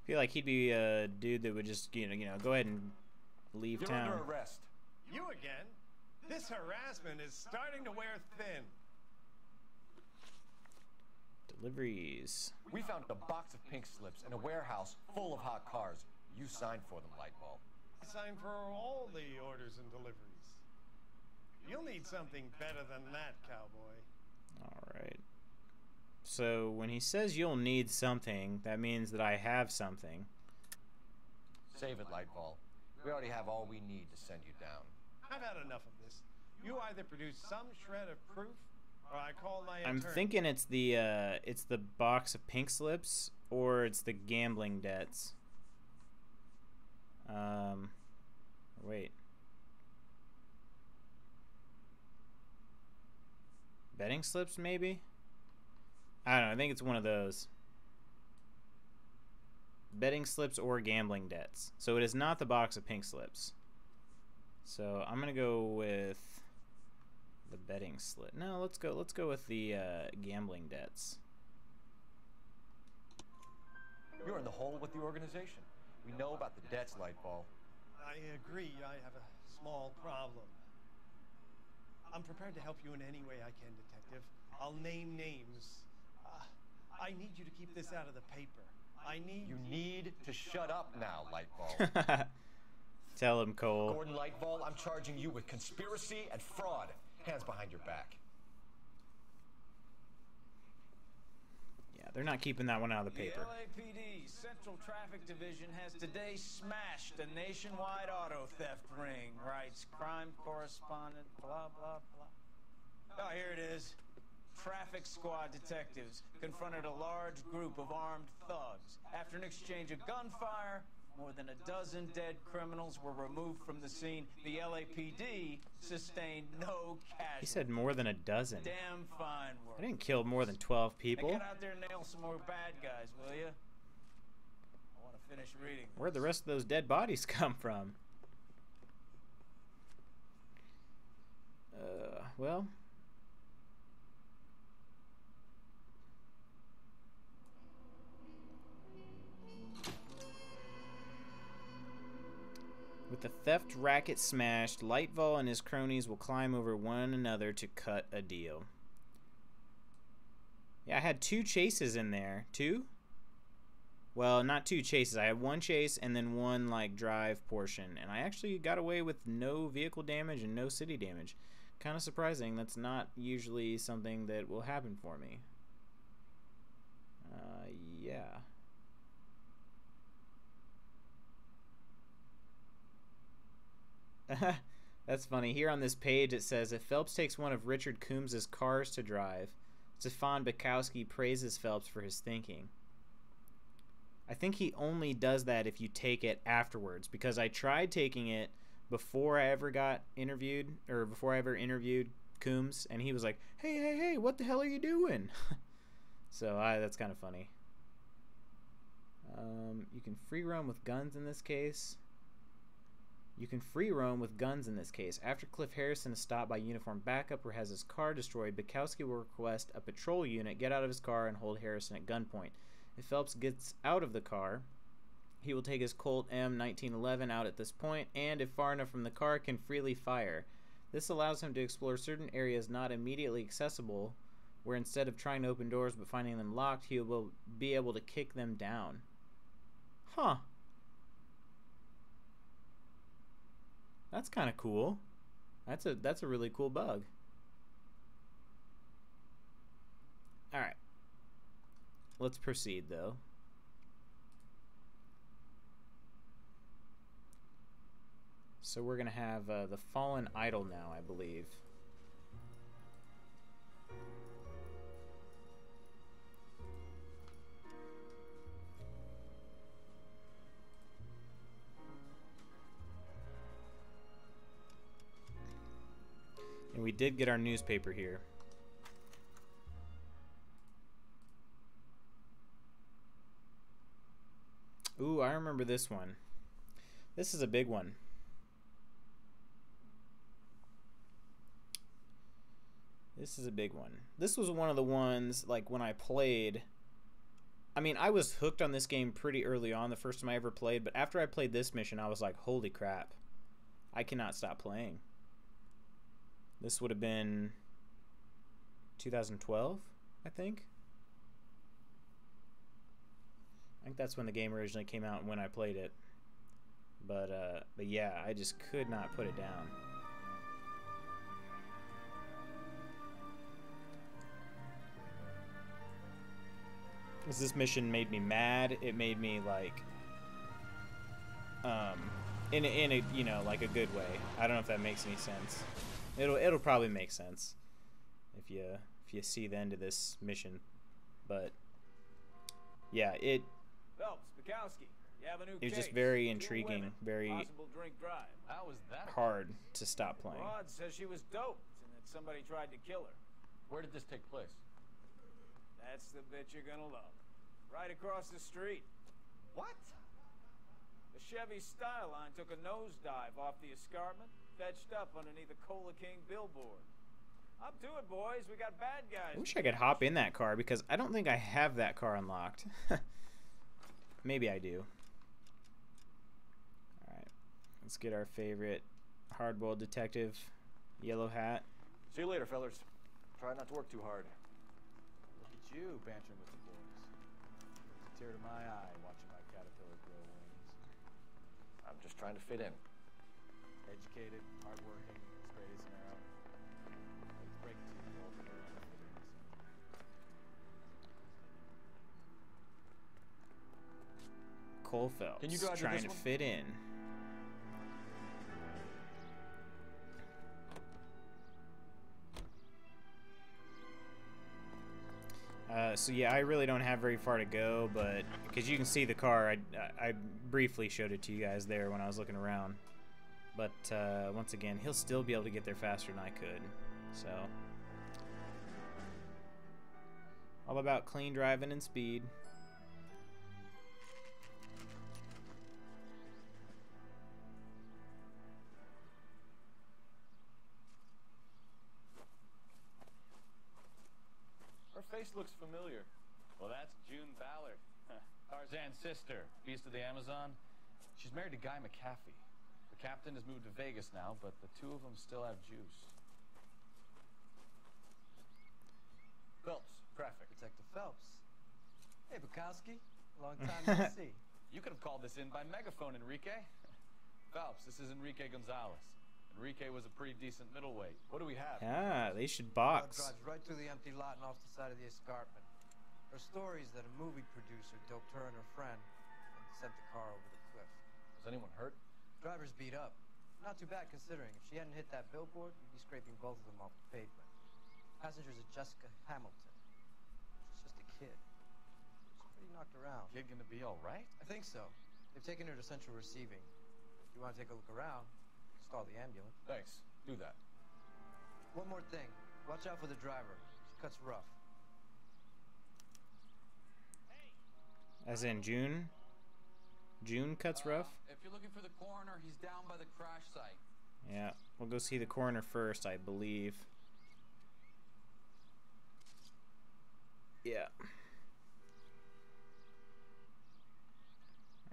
I feel like he'd be a dude that would just, you know, go ahead and leave town. You're under arrest. You again? This harassment is starting to wear thin. Deliveries. We found a box of pink slips in a warehouse full of hot cars. You signed for them, Lightball. I signed for all the orders and deliveries. You'll need something better than that, cowboy. Alright. So, when he says you'll need something, that means that I have something. Save it, Lightball. We already have all we need to send you down. I've had enough of this. You either produce some shred of proof, or I call my attorney. I'm thinking it's the box of pink slips, or it's the gambling debts. Wait. Betting slips, maybe? I don't know. I think it's one of those. Betting slips or gambling debts. So it is not the box of pink slips. So I'm gonna go with the betting slip. No, let's go with the gambling debts. You're in the hole with the organization. We know about the debts, Lightball. I agree. I have a small problem. I'm prepared to help you in any way I can, Detective. I'll name names. I need you to keep this out of the paper. You need to shut up now, Lightball. Tell him, Cole. Gordon Lightball, I'm charging you with conspiracy and fraud. Hands behind your back. Yeah, they're not keeping that one out of the paper. The LAPD Central Traffic Division has today smashed a nationwide auto theft ring, writes crime correspondent, blah, blah, blah. Oh, here it is. Traffic squad detectives confronted a large group of armed thugs. After an exchange of gunfire, more than a dozen dead criminals were removed from the scene. The LAPD sustained no casualties. He said more than a dozen. Damn fine work. I didn't kill more than 12 people. Now get out there and nail some more bad guys, will you? I want to finish reading. Where'd the rest of those dead bodies come from? Well... With the theft racket smashed, Lightball and his cronies will climb over one another to cut a deal. Yeah, I had 2 chases in there. 2? Well, not 2 chases. I had 1 chase and then 1, like, drive portion. And I actually got away with no vehicle damage and no city damage. Kind of surprising. That's not usually something that will happen for me. Yeah. That's funny. Here on this page it says, if Phelps takes one of Richard Coombs' cars to drive, Stefan Bukowski praises Phelps for his thinking. I think he only does that if you take it afterwards, because I tried taking it before I ever got interviewed, or before I ever interviewed Coombs, and he was like, hey, what the hell are you doing? So that's kind of funny. You can free roam with guns in this case. After Cliff Harrison is stopped by uniformed backup or has his car destroyed, Bukowski will request a patrol unit get out of his car and hold Harrison at gunpoint. If Phelps gets out of the car, he will take his Colt M1911 out at this point, and if far enough from the car, can freely fire. This allows him to explore certain areas not immediately accessible, where instead of trying to open doors but finding them locked, he will be able to kick them down. Huh. That's kind of cool. That's a really cool bug. Alright. Let's proceed, though. So we're going to have the Fallen Idol now, I believe. And we did get our newspaper here. Ooh, I remember this one. This is a big one. This is a big one. This was one of the ones, like, when I played... I mean, I was hooked on this game pretty early on, the first time I ever played, but after I played this mission, I was like, holy crap. I cannot stop playing. This would have been 2012, I think. I think that's when the game originally came out and when I played it. But yeah, I just could not put it down. Because this mission made me mad. It made me like, in a you know, like a good way. I don't know if that makes any sense. It'll probably make sense if you see the end of this mission, but yeah, it Phelps, Bukowski, you have a new was case. just very 2 intriguing, women, very possible drink drive. How was that? hard to stop playing. Rod says she was doped and that somebody tried to kill her. Where did this take place? That's the bit you're gonna love. Right across the street. What? The Chevy Styline took a nosedive off the escarpment, fetched up underneath a Cola King billboard. Up to it, boys. We got bad guys. I wish I could hop in that car because I don't think I have that car unlocked. Maybe I do. Alright. Let's get our favorite hard-boiled detective, yellow hat. See you later, fellas. Try not to work too hard. Look at you bantering with the boys. It's a tear to my eye watching my caterpillar grow wings. I'm just trying to fit in. Educated, hardworking, straight as an arrow. Let's break it to you, Wolf. Cole Phelps Can you drive trying this to one? fit in. So yeah, I really don't have very far to go, but because you can see the car, I briefly showed it to you guys there when I was looking around. But once again, he'll still be able to get there faster than I could. So all about clean driving and speed. Her face looks familiar. Well, that's June Ballard, Tarzan's sister, beast of the Amazon. She's married to Guy McAfee. The captain has moved to Vegas now, but the two of them still have juice. Phelps, traffic. Detective Phelps. Hey, Bukowski. Long time no see. You could have called this in by megaphone, Enrique. Phelps, this is Enrique Gonzalez. Enrique was a pretty decent middleweight. What do we have? Yeah, they should Blood box. drives right through the empty lot and off the side of the escarpment. Her story is that a movie producer doped her and her friend and sent the car over the cliff. Was anyone hurt? Driver's beat up. Not too bad considering. If she hadn't hit that billboard, you'd be scraping both of them off the pavement. Passenger's a Jessica Hamilton. She's just a kid. She's pretty knocked around. Kid gonna be all right? I think so. They've taken her to central receiving. If you want to take a look around, stall the ambulance. Thanks. Do that. One more thing. Watch out for the driver. She cuts rough. As in June? June cuts rough? If you're looking for the coroner, he's down by the crash site. Yeah, we'll go see the coroner first, I believe. Yeah.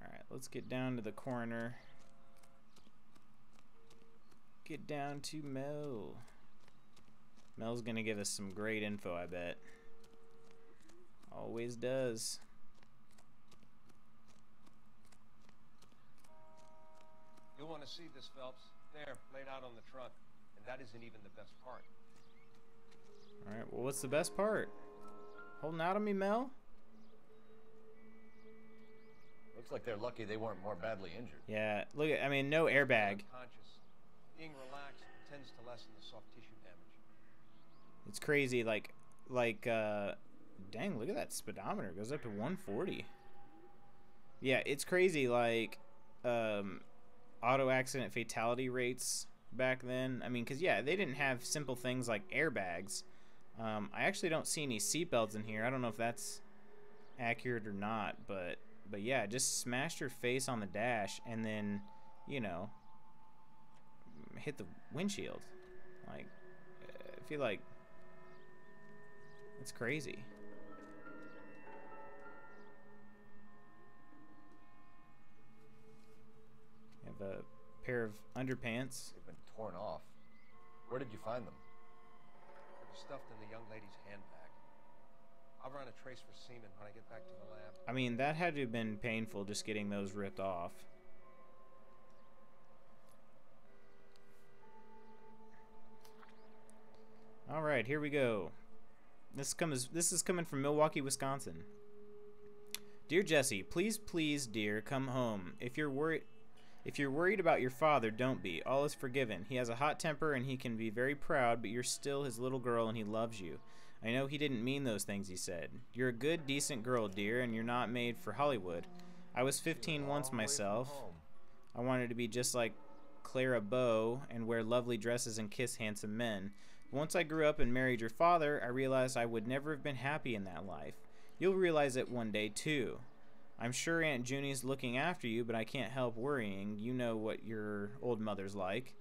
Alright, let's get down to the coroner. Get down to Mel. Mel's gonna give us some great info, I bet. Always does. You'll want to see this, Phelps. There, laid out on the trunk. And that isn't even the best part. Alright, well, what's the best part? Holding out on me, Mel? Looks like they're lucky they weren't more badly injured. Yeah, look at, I mean, no airbag. Unconscious. Being relaxed tends to lessen the soft tissue damage. It's crazy, dang, look at that speedometer. It goes up to 140. Yeah, it's crazy, auto accident fatality rates back then. I mean, because, yeah, they didn't have simple things like airbags. I actually don't see any seatbelts in here. I don't know if that's accurate or not, but yeah, just smashed her face on the dash and then, you know, hit the windshield. Like, I feel like It's crazy. You have a pair of underpants. They've been torn off. Where did you find them? They were stuffed in the young lady's handbag. I'll run a trace for semen when I get back to the lab. I mean, that had to have been painful just getting those ripped off. All right, here we go. This is coming from Milwaukee, Wisconsin. Dear Jesse, please, dear, come home. If you're worried about your father, don't be. All is forgiven. He has a hot temper and he can be very proud, but you're still his little girl and he loves you. I know he didn't mean those things he said. You're a good, decent girl, dear, and you're not made for Hollywood. I was 15 once myself. I wanted to be just like Clara Bow and wear lovely dresses and kiss handsome men. Once I grew up and married your father, I realized I would never have been happy in that life. You'll realize it one day, too. I'm sure Aunt Junie's looking after you, but I can't help worrying. You know what your old mother's like.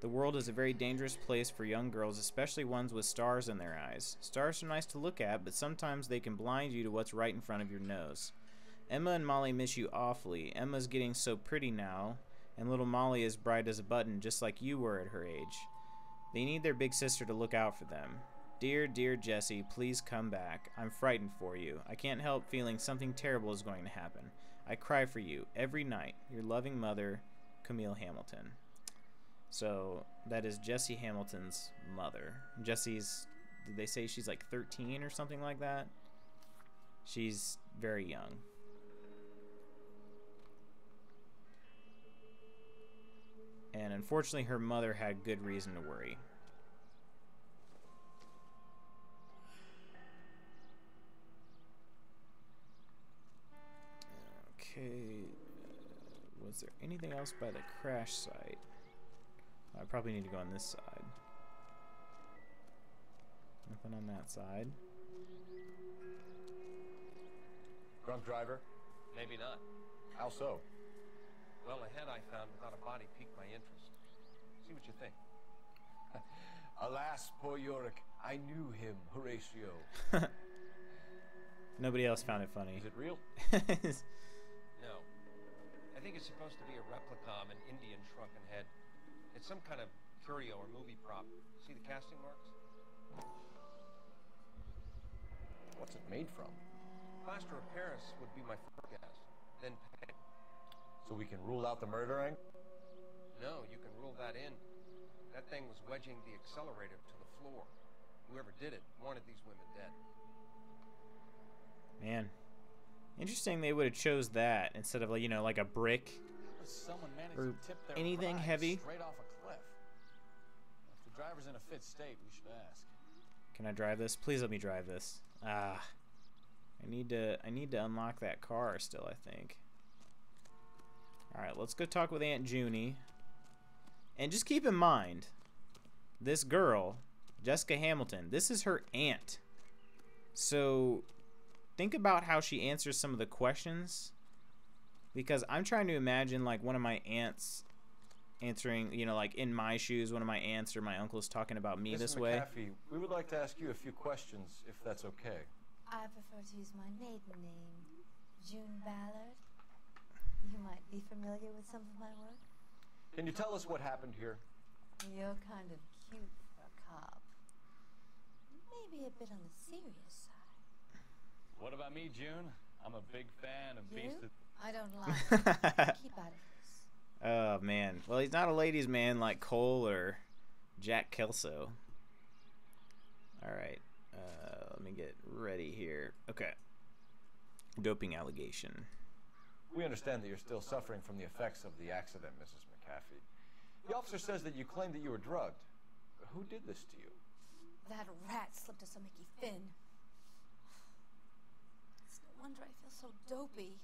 The world is a very dangerous place for young girls, especially ones with stars in their eyes. Stars are nice to look at, but sometimes they can blind you to what's right in front of your nose. Emma and Molly miss you awfully. Emma's getting so pretty now, and little Molly is bright as a button, just like you were at her age. They need their big sister to look out for them. Dear, dear Jesse, please come back. I'm frightened for you. I can't help feeling something terrible is going to happen. I cry for you every night. Your loving mother, Camille Hamilton. So that is Jesse Hamilton's mother. Jesse's, did they say she's like 13 or something like that? She's very young. And unfortunately, her mother had good reason to worry. Okay. Was there anything else by the crash site? I probably need to go on this side. Nothing on that side. Drunk driver? Maybe not. How so? Well, the head I found without a body piqued my interest. See what you think. Alas, poor Yorick. I knew him, Horatio. Nobody else found it funny. Is it real? No. I think it's supposed to be a replica of an Indian shrunken head. It's some kind of curio or movie prop. See the casting marks? What's it made from? Plaster of Paris would be my first guess. Then paint. So we can rule out the murdering? No, you can rule that in. That thing was wedging the accelerator to the floor. Whoever did it wanted these women dead. Man. Interesting they would have chose that instead of, you know, like a brick Someone managed or to tip their anything prize heavy. straight off a cliff. If the driver's in a fit state, we should ask. Can I drive this? Please let me drive this. I need to unlock that car still, I think. Alright, let's go talk with Aunt Junie. And just keep in mind, this girl, Jessica Hamilton, this is her aunt. So think about how she answers some of the questions. Because I'm trying to imagine like one of my aunts answering, you know, like in my shoes, one of my aunts or my uncles talking about me this way. McAfee, we would like to ask you a few questions, if that's okay. I prefer to use my maiden name, June Ballard. You might be familiar with some of my work. Can you tell us what happened here? You're kind of cute for a cop. Maybe a bit on the serious side. What about me, June? I'm a big fan of You? Beast of... I don't like. Keep out of this. Oh, man. Well, he's not a ladies' man like Cole or Jack Kelso. Alright. Let me get ready here. Okay. Doping allegation. We understand that you're still suffering from the effects of the accident, Mrs. McAfee. The officer says that you claimed that you were drugged. But who did this to you? That rat slipped us a Mickey Finn. It's no wonder I feel so dopey.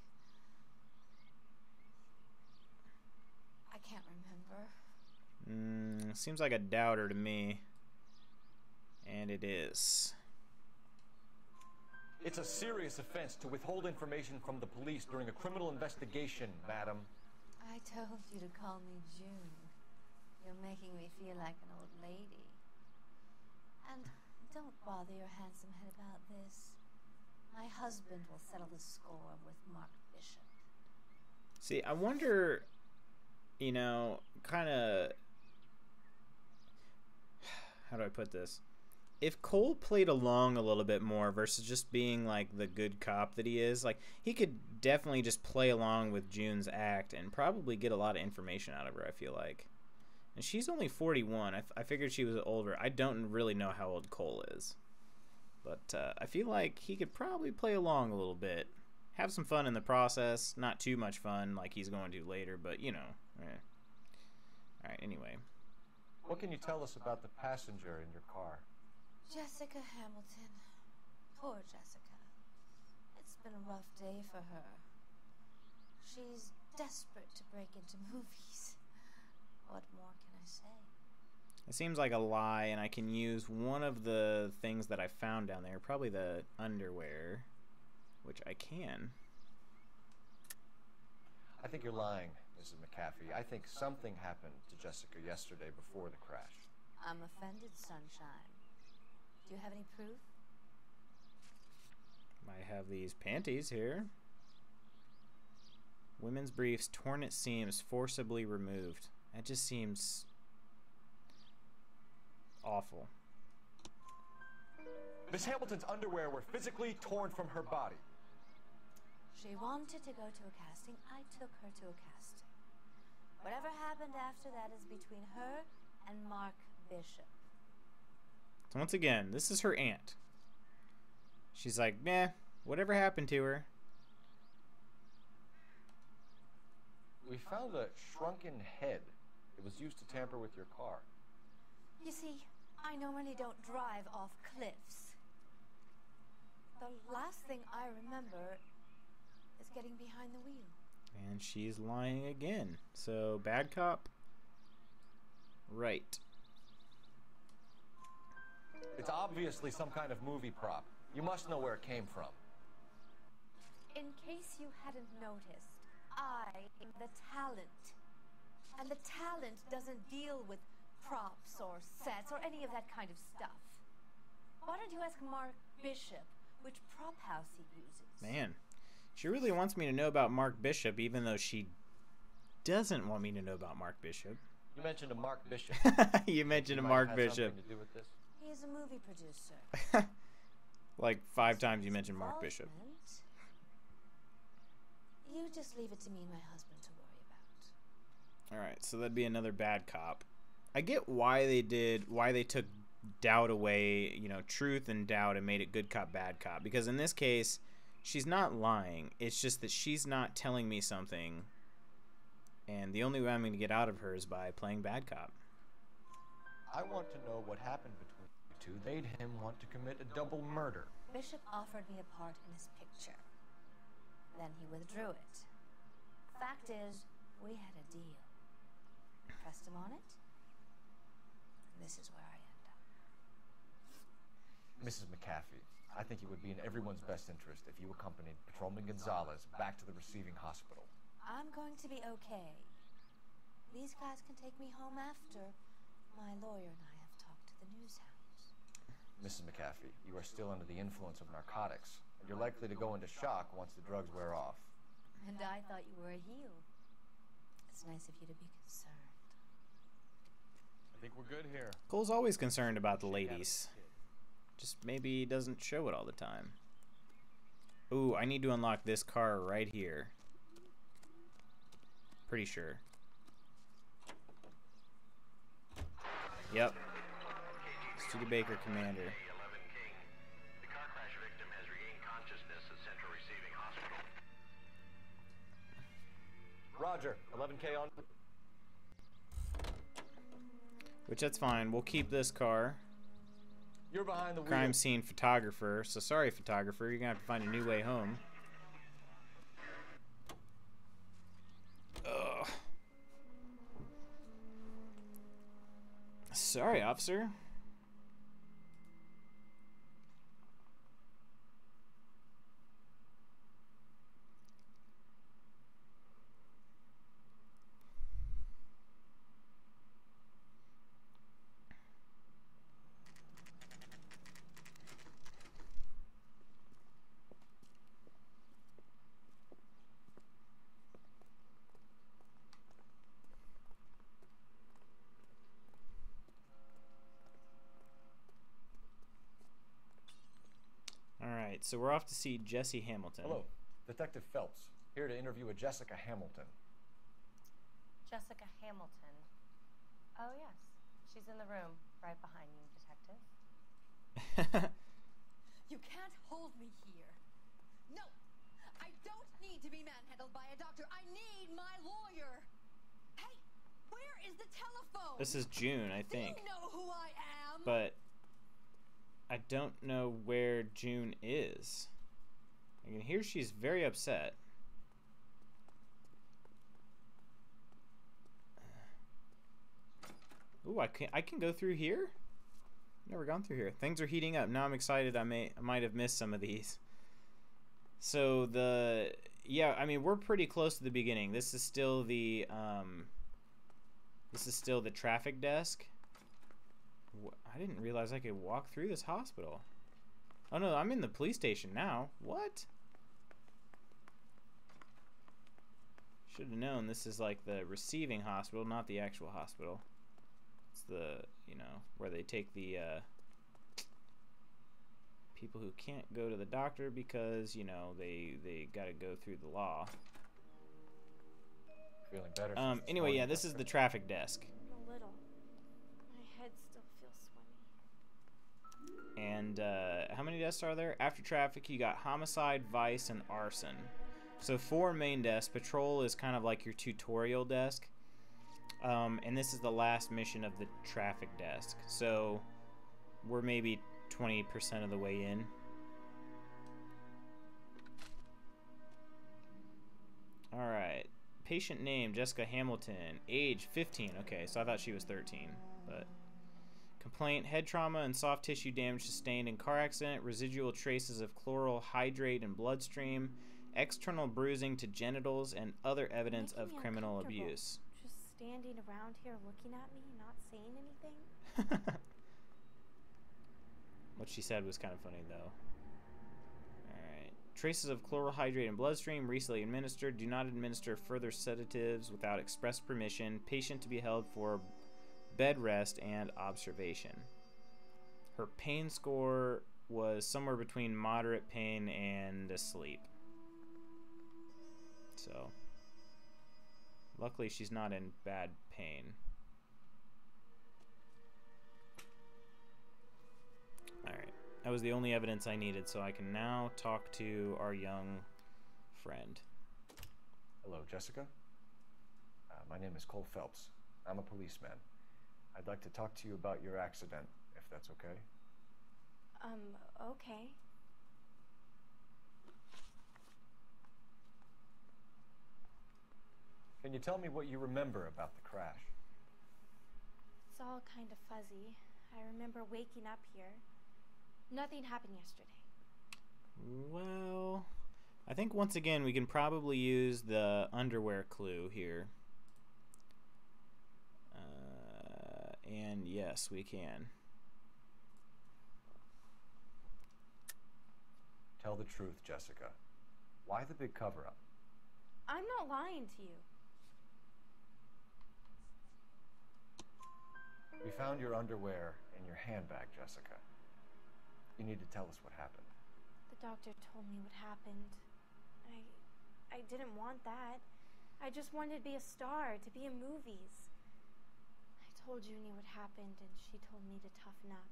I can't remember. Seems like a doubter to me. And it is. It's a serious offense to withhold information from the police during a criminal investigation, madam. I told you to call me June. You're making me feel like an old lady. And Don't bother your handsome head about this. My husband will settle the score with Mark Bishop. See, I wonder, you know, kind of, how do I put this? If Cole played along a little bit more versus just being like the good cop that he is, like he could definitely just play along with June's act and probably get a lot of information out of her, I feel like. And she's only 41. I figured she was older. I don't really know how old Cole is. But I feel like he could probably play along a little bit. Have some fun in the process. Not too much fun like he's going to later, but you know. Alright, anyway. What can you tell us about the passenger in your car? Jessica Hamilton. Poor Jessica. It's been a rough day for her. She's desperate to break into movies. What more can I say? It seems like a lie, and I can use one of the things that I found down there, probably the underwear, which I can. I think you're lying, Mrs. McAfee. I think something happened to Jessica yesterday before the crash. I'm offended, Sunshine. Do you have any proof? I have these panties here. Women's briefs, torn at seams, forcibly removed. That just seems awful. Miss Hamilton's underwear were physically torn from her body. She wanted to go to a casting. I took her to a casting. Whatever happened after that is between her and Mark Bishop. So once again, this is her aunt. She's like, meh, whatever happened to her. We found a shrunken head. It was used to tamper with your car. You see, I normally don't drive off cliffs. The last thing I remember is getting behind the wheel. And she's lying again. So, bad cop. Right. It's obviously some kind of movie prop. You must know where it came from. In case you hadn't noticed, I am the talent. And the talent doesn't deal with props or sets or any of that kind of stuff. Why don't you ask Mark Bishop which prop house he uses? Man, she really wants me to know about Mark Bishop, even though she doesn't want me to know about Mark Bishop. You mentioned a Mark Bishop. You mentioned a Mark Bishop. Something to do with this? He's a movie producer. Like 5 times you mentioned Mark Bishop. You just leave it to me and my husband to worry about. Alright, so that'd be another bad cop. I get why they took doubt away, you know, truth and doubt, and made it good cop, bad cop. Because in this case, she's not lying. It's just that she's not telling me something. And the only way I'm going to get out of her is by playing bad cop. I want to know what happened between you two. Made him want to commit a double murder. Bishop offered me a part in his picture. Then he withdrew it. Fact is, we had a deal. Pressed him on it. And this is where I end up. Mrs. McAfee, I think it would be in everyone's best interest if you accompanied Patrolman Gonzalez back to the receiving hospital. I'm going to be okay. These guys can take me home after. My lawyer and I have talked to the news hounds. Mrs. McAfee, you are still under the influence of narcotics, and you're likely to go into shock once the drugs wear off. And I thought you were a heel. It's nice of you to be concerned. I think we're good here. Cole's always concerned about the ladies. Just maybe he doesn't show it all the time. Ooh, I need to unlock this car right here. Pretty sure. Yep. Studebaker Commander. The car crash victim has regained consciousness at Central Receiving Hospital. Roger, 11K on. Which, that's fine. We'll keep this car. You're behind the wheel. Crime scene photographer. So sorry, photographer. You're going to have to find a new way home. Ugh. Sorry, officer. right, so we're off to see Jesse Hamilton. Hello, Detective Phelps, here to interview a Jessica Hamilton. Jessica Hamilton. Oh, yes. She's in the room, right behind you, Detective. You can't hold me here. No! I don't need to be manhandled by a doctor. I need my lawyer. Hey, where is the telephone? This is June, I think. Do you know who I am? But I don't know where June is. I can hear she's very upset. Ooh, I can go through here? Never gone through here. Things are heating up. Now I'm excited. I might have missed some of these. So yeah, I mean, we're pretty close to the beginning. This is still the traffic desk. I didn't realize I could walk through this hospital. Oh no, I'm in the police station now. What? Should have known this is like the receiving hospital, not the actual hospital. It's the, you know, where they take the people who can't go to the doctor because, you know, they got to go through the law. Feeling better? Anyway, yeah, this is the traffic desk. A little. My head still feels swimming. And how many desks are there? After traffic, you got homicide, vice, and arson. So 4 main desks. Patrol is kind of like your tutorial desk. And this is the last mission of the traffic desk. So we're maybe 20% of the way in. Alright. Patient name, Jessica Hamilton. Age, 15. Okay, so I thought she was 13. But complaint, head trauma and soft tissue damage sustained in car accident. Residual traces of chloral hydrate in bloodstream. External bruising to genitals and other evidence of criminal abuse. Just standing around here looking at me, not saying anything. What she said was kind of funny, though. Alright. Traces of chloral hydrate in bloodstream, recently administered. Do not administer further sedatives without express permission. Patient to be held for bed rest and observation. Her pain score was somewhere between moderate pain and asleep. So, luckily she's not in bad pain. Alright, that was the only evidence I needed, so I can now talk to our young friend. Hello, Jessica. My name is Cole Phelps. I'm a policeman. I'd like to talk to you about your accident, if that's okay. Okay. Can you tell me what you remember about the crash? It's all kind of fuzzy. I remember waking up here. Nothing happened yesterday. Well, I think once again we can probably use the underwear clue here. And yes, we can. Tell the truth, Jessica. Why the big cover-up? I'm not lying to you. We found your underwear in your handbag, Jessica. You need to tell us what happened. The doctor told me what happened. I didn't want that. I just wanted to be a star, to be in movies. I told Junie what happened, and she told me to toughen up.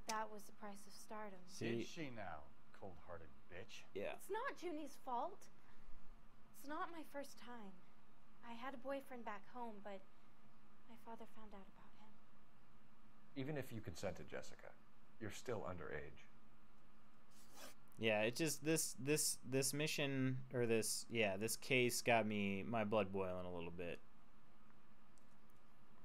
That was the price of stardom. Did she now, cold-hearted bitch? Yeah. It's not Junie's fault. It's not my first time. I had a boyfriend back home, but my father found out about him. Even if you consented, Jessica, you're still underage. Yeah, it just this mission or this case got my blood boiling a little bit.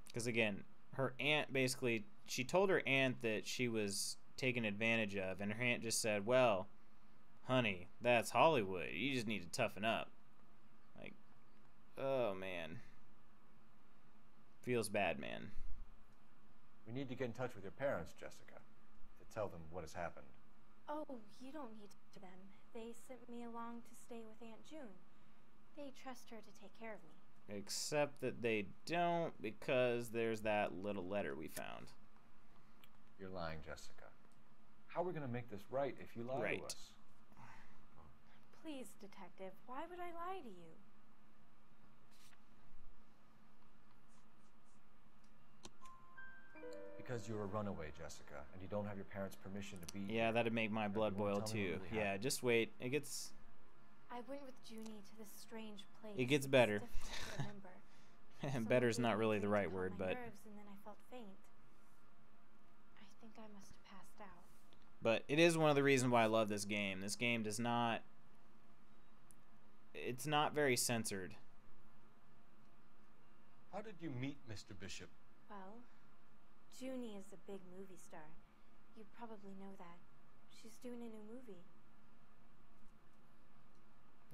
Because again, her aunt basically, she told her aunt that she was taken advantage of, and her aunt just said, "Well, honey, that's Hollywood. You just need to toughen up." Like, oh man, feels bad, man. We need to get in touch with your parents, Jessica, to tell them what has happened. Oh, you don't need to them. They sent me along to stay with Aunt June. They trust her to take care of me. Except that they don't, because there's that little letter we found. You're lying, Jessica. How are we going to make this right if you lie Right. to us? Please, Detective, why would I lie to you? Because you're a runaway, Jessica, and you don't have your parents' permission to be Yeah, here. that'd make my blood You won't boil tell me too. what really Yeah, happened. just wait. It gets I went with Junie to this strange place. It gets It's better. difficult to remember. Someone Better's gave not me really the cream to right calm word, my but nerves, and then I felt faint. I think I must have passed out. but it is one of the reasons why I love this game. This game does not it's not very censored. How did you meet Mr. Bishop? Well, Junie is a big movie star. You probably know that. She's doing a new movie.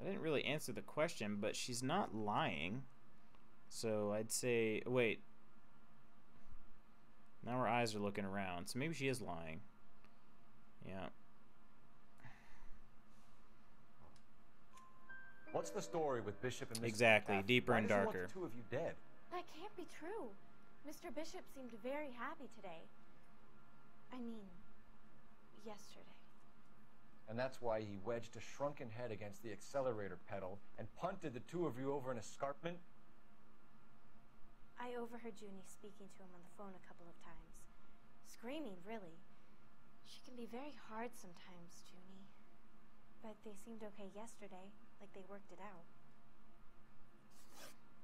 I didn't really answer the question, but she's not lying. So I'd say, wait. Now her eyes are looking around, so maybe she is lying. Yeah. What's the story with Bishop and Mrs. Exactly, McCaffrey? deeper Why and does he darker. want the two of you dead? That can't be true. Mr. Bishop seemed very happy today. I mean, yesterday. And that's why he wedged a shrunken head against the accelerator pedal and punted the two of you over an escarpment? I overheard Junie speaking to him on the phone a couple of times. Screaming, really. She can be very hard sometimes, Junie. But they seemed okay yesterday, like they worked it out.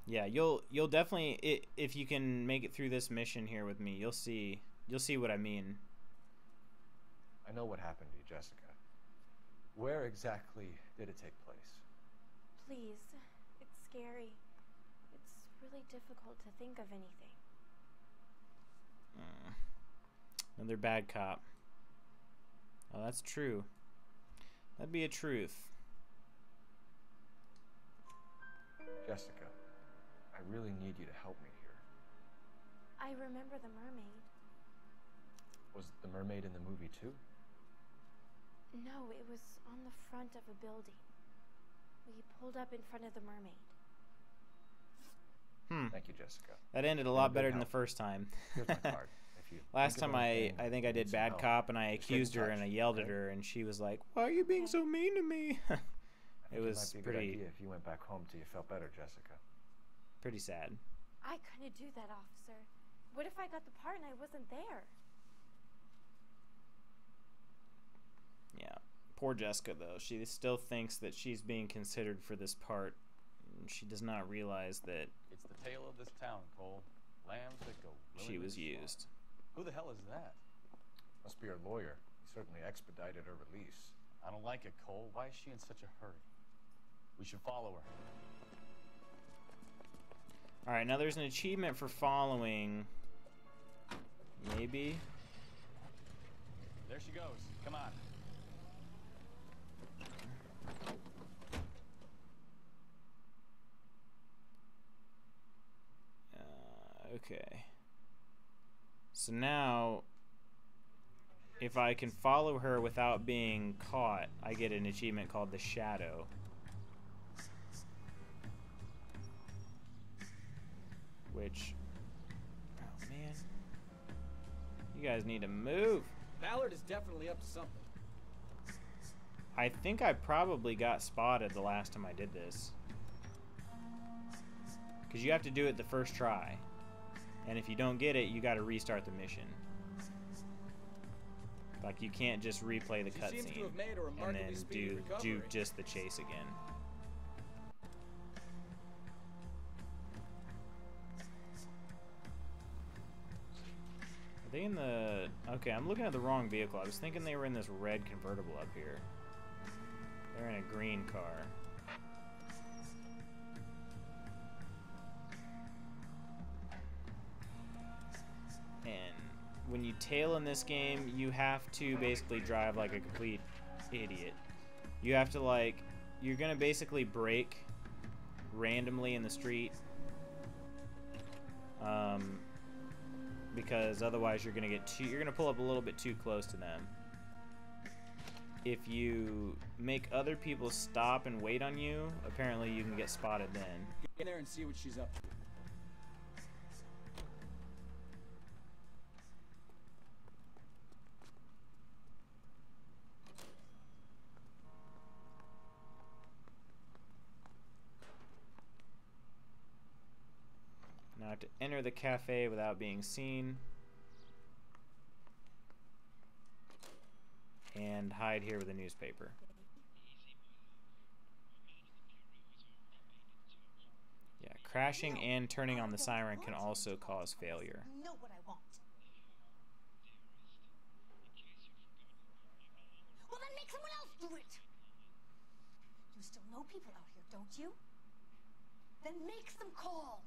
Yeah, you'll definitely if you can make it through this mission here with me, you'll see what I mean. I know what happened to you, Jessica. Where exactly did it take place? Please, it's scary. It's really difficult to think of anything. Another bad cop. Oh, that's true. That'd be a truth. Jessica, I really need you to help me here. I remember the mermaid. Was the mermaid in the movie too? No, it was on the front of a building. We pulled up in front of the mermaid. Thank you, Jessica. That ended a You're lot good better than the help. first time. Here's my card. If you Last think of time anything I think I or did need some bad help, cop and I just get in accused her and I touch, yelled at okay? her and she was like, "Why are you being so mean to me?" I It think was might be a good pretty idea if you went back home till you felt better, Jessica. pretty sad. I couldn't do that, officer. What if I got the part and I wasn't there? Yeah. Poor Jessica though. She still thinks that she's being considered for this part. She does not realize that It's the tale of this town, Cole. Lambs that go she willingly was to slaughter. used. Who the hell is that? Must be her lawyer. He certainly expedited her release. I don't like it, Cole. Why is she in such a hurry? We should follow her. Alright, now there's an achievement for following. Maybe. There she goes. Come on. Okay. So now, if I can follow her without being caught, I get an achievement called the Shadow. Which, oh man, you guys need to move. Ballard is definitely up to something. I think I probably got spotted the last time I did this. Because you have to do it the first try. And if you don't get it, you got to restart the mission. Like, you can't just replay the She seems to cutscene have made a and remarkably then speedy do recovery. just the chase again. Are they in the... Okay, I'm looking at the wrong vehicle. I was thinking they were in this red convertible up here. They're in a green car. And when you tail in this game, you have to basically drive like a complete idiot. You have to, like, you're gonna basically brake randomly in the street, because otherwise you're gonna pull up a little bit too close to them. If you make other people stop and wait on you, apparently you can get spotted then. Get in there and see what she's up to. Now to enter the cafe without being seen. And hide here with a newspaper. Yeah, crashing and turning on the siren can also cause failure. You know what I want. Well, then make someone else do it. You still know people out here, don't you? Then make some calls.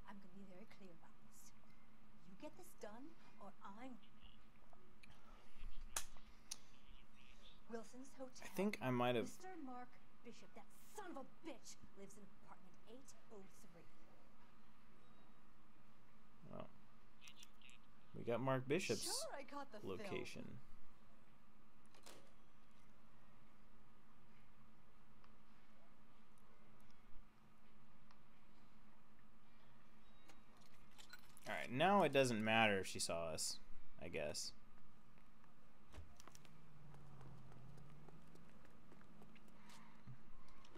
I'm going to be very clear about this. You get this done, or I'm... Wilson's Hotel. I think I might have... Mr. Mark Bishop, that son of a bitch, lives in apartment 803. Well, we got Mark Bishop's Sure, I got the location. film. Alright, now it doesn't matter if she saw us, I guess.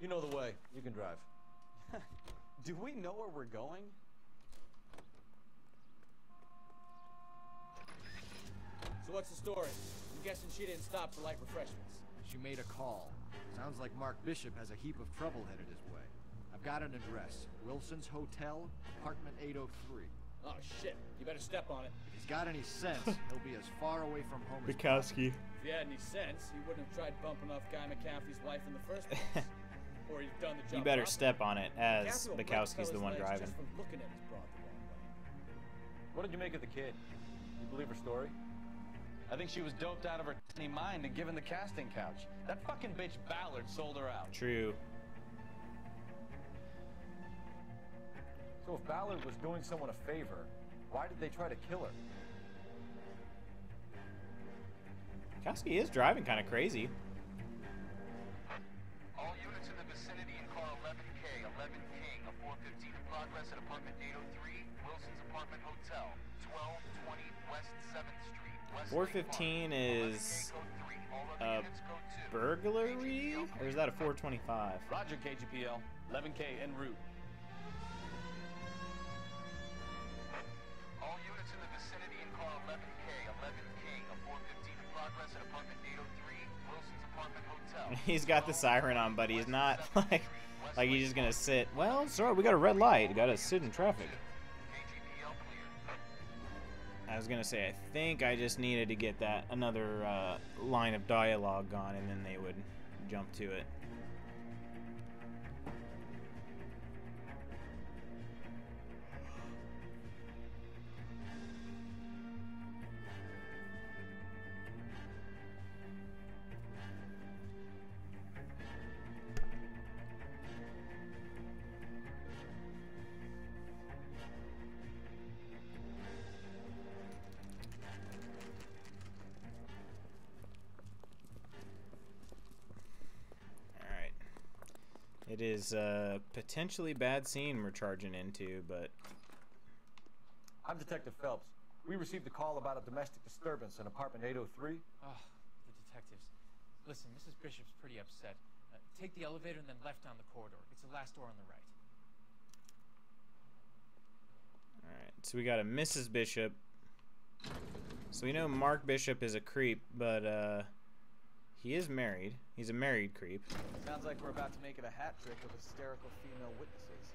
You know the way. You can drive. Do we know where we're going? So what's the story? I'm guessing she didn't stop for light refreshments. She made a call. Sounds like Mark Bishop has a heap of trouble headed his way. I've got an address. Wilson's Hotel, apartment 803. Oh, shit. You better step on it. If he's got any sense, he'll be as far away from home as Bukowski. If he had any sense, he wouldn't have tried bumping off Guy McCaffrey's wife in the first place. Or he'd done the job. You better properly. step on it, as McCaffrey will break Bukowski's the fella's one legs driving. just from looking at his broad the wrong way. What did you make of the kid? You believe her story? I think she was doped out of her tiny mind and given the casting couch. That fucking bitch Ballard sold her out. True. So if Ballard was doing someone a favor, why did they try to kill her? Bukowski is driving kind of crazy. All units in the vicinity in car 11K, 11 King, a 415 in progress at apartment 803, Wilson's Apartment Hotel, 1220 West 7th Street. West 415 is a burglary? Or is that a 425? Roger, KGPL. 11K en route. All units in the vicinity in car 11K, 11 King, a 415 in progress at apartment 803, Wilson's Apartment Hotel. He's got the siren on, but he's not like he's just gonna sit. Well, sorry, we got a red light. Gotta sit in traffic. I was gonna say, I think I just needed to get that another line of dialogue gone, and then they would jump to it. It is a potentially bad scene we're charging into, but... I'm Detective Phelps. We received a call about a domestic disturbance in apartment 803. Oh, the detectives. Listen, Mrs. Bishop's pretty upset. Take the elevator and then left down the corridor. It's the last door on the right. Alright, so we got a Mrs. Bishop. So we know Mark Bishop is a creep, but he is married. He's a married creep. Sounds like we're about to make it a hat trick of hysterical female witnesses.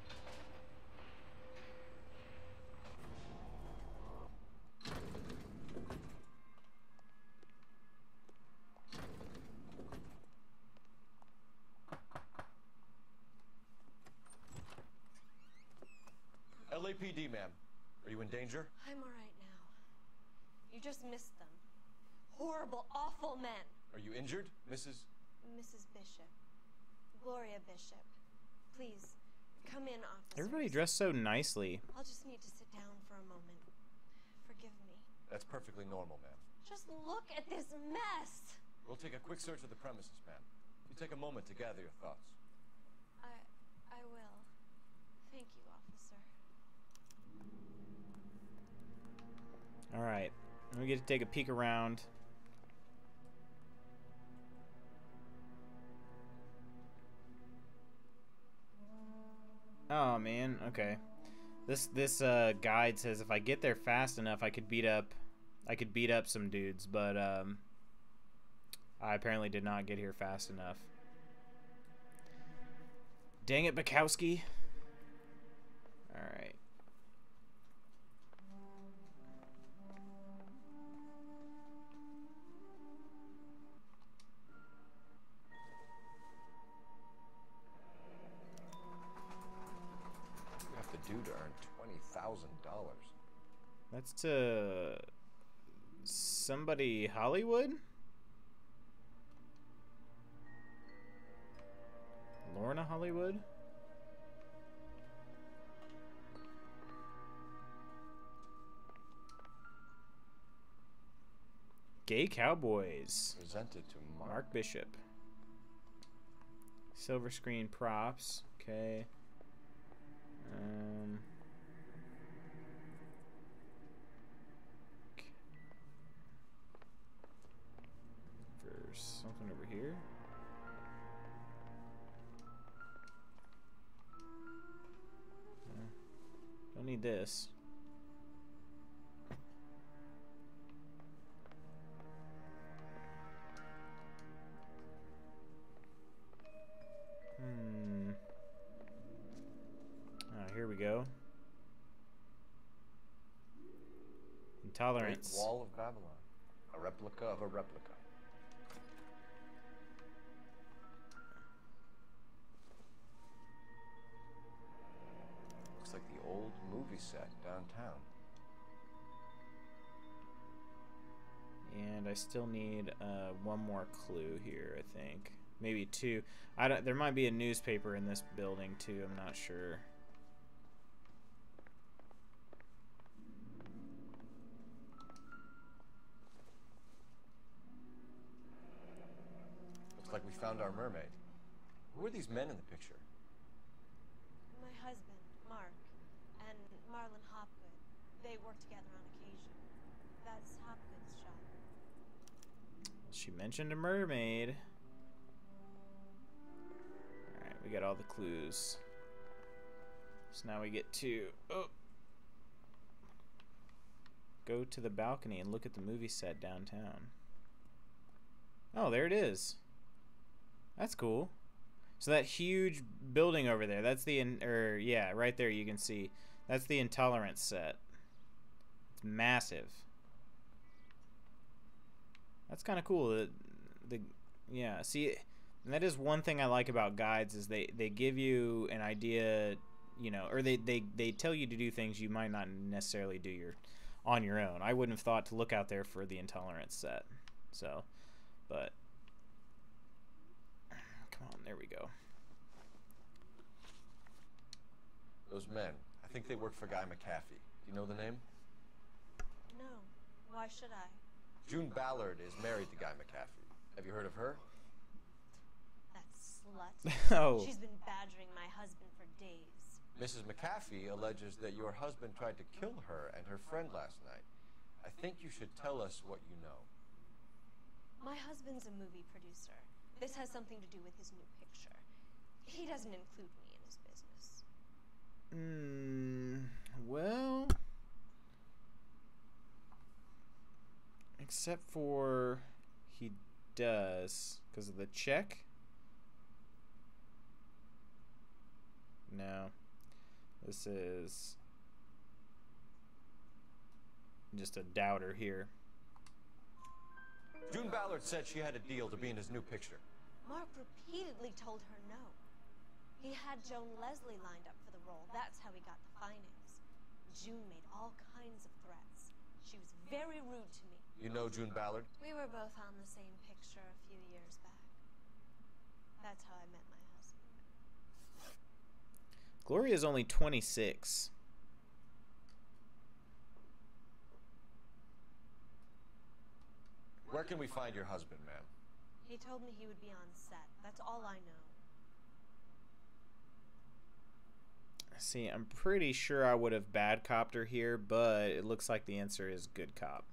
LAPD, ma'am. Are you in danger? I'm all right now. You just missed them. Horrible, awful men. Are you injured, Mrs. Bishop. Gloria Bishop. Please, come in, officer. Everybody dressed so nicely. I'll just need to sit down for a moment. Forgive me. That's perfectly normal, ma'am. Just look at this mess. We'll take a quick search of the premises, ma'am. You take a moment to gather your thoughts. I will. Thank you, officer. Alright, we get to take a peek around. Oh man, okay. This guide says if I get there fast enough, I could beat up some dudes, but I apparently did not get here fast enough. Dang it, Bukowski. All right. You have to do to earn $20,000. That's to somebody Hollywood? Lorna Hollywood? Gay Cowboys. Presented to Mark Bishop. Silver screen props. Okay. There's something over here. Don't need this. Here we go. Intolerance. Great Wall of Babylon. A replica of a replica. Looks like the old movie set downtown. And I still need one more clue here, I think. Maybe two. There might be a newspaper in this building too, I'm not sure. Looks like we found our mermaid. Who are these men in the picture? My husband, Mark, and Marlon Hopgood. They work together on occasion. That's Hopgood's shop. She mentioned a mermaid. Alright, we got all the clues. So now we get to... go to the balcony and look at the movie set downtown. Oh, there it is. That's cool. So that huge building over there, that's the... yeah, right there you can see. That's the Intolerance set. It's massive. That's kind of cool. Yeah, see, and that is one thing I like about guides is they give you an idea, you know, or they tell you to do things you might not necessarily do on your own. I wouldn't have thought to look out there for the Intolerance set. So, but come on, there we go. Those men, I think they work for Guy McAfee. Do you know the name? No. Why should I? June Ballard is married to Guy McAfee. Have you heard of her? That slut. Oh. She's been badgering my husband for days. Mrs. McAfee alleges that your husband tried to kill her and her friend last night. I think you should tell us what you know. My husband's a movie producer. This has something to do with his new picture. He doesn't include me in his business. Well... except for he does because of the check. No, this is just a doubter here. June Ballard said she had a deal to be in his new picture. Mark repeatedly told her no. He had Joan Leslie lined up for the role. That's how he got the finance. June made all kinds of threats. She was very rude to me. You know June Ballard? We were both on the same picture a few years back. That's how I met my husband. Gloria's only 26. Where can we find your husband, ma'am? He told me he would be on set. That's all I know. See, I'm pretty sure I would have bad copped her here, but it looks like the answer is good cop.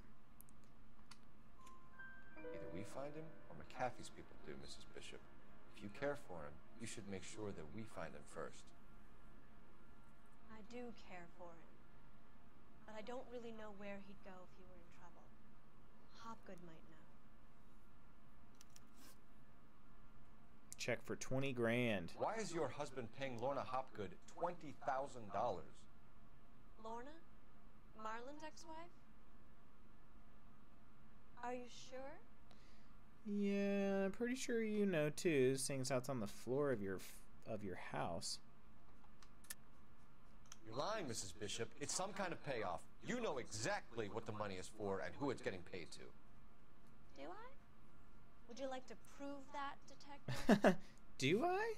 Either we find him or McAfee's people do, Mrs. Bishop. If you care for him, you should make sure that we find him first. I do care for him. But I don't really know where he'd go if he were in trouble. Hopgood might know. Check for 20 grand. Why is your husband paying Lorna Hopgood $20,000? Lorna? Marlon's ex-wife? Are you sure? Yeah, I'm pretty sure you know too, seeing as how it's on the floor of your house. You're lying, Mrs. Bishop. It's some kind of payoff. You know exactly what the money is for and who it's getting paid to. Do I? Would you like to prove that, detective? Do I?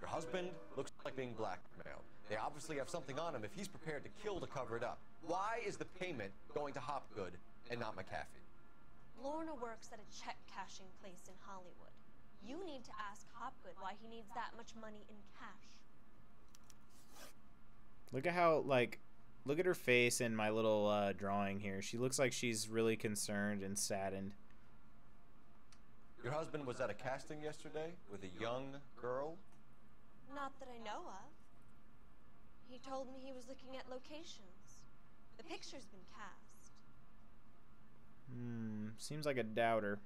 Your husband looks like being blackmailed. They obviously have something on him if he's prepared to kill to cover it up. Why is the payment going to Hopgood and not McAfee? Lorna works at a check-cashing place in Hollywood. You need to ask Hopgood why he needs that much money in cash. Look at how, like, look at her face in my little drawing here. She looks like she's really concerned and saddened. Your husband was at a casting yesterday with a young girl? Not that I know of. He told me he was looking at locations. The picture's been cast. Seems like a doubter.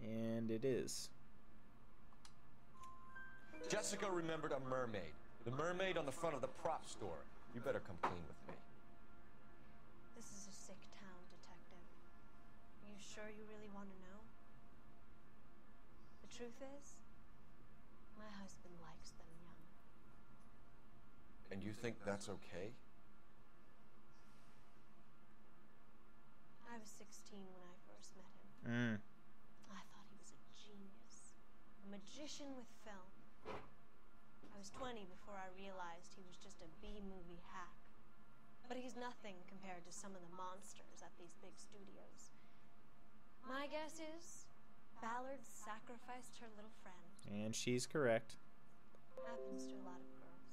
And it is. Jessica remembered a mermaid. The mermaid on the front of the prop store. You better come clean with me. This is a sick town, detective. You sure you really want to know? The truth is, my husband likes them young. And you think that's okay? I was 16 when I first met him. I thought he was a genius. A magician with film. I was 20 before I realized he was just a B-movie hack. But he's nothing compared to some of the monsters at these big studios. My guess is Ballard sacrificed her little friend. And she's correct. Happens to a lot of girls.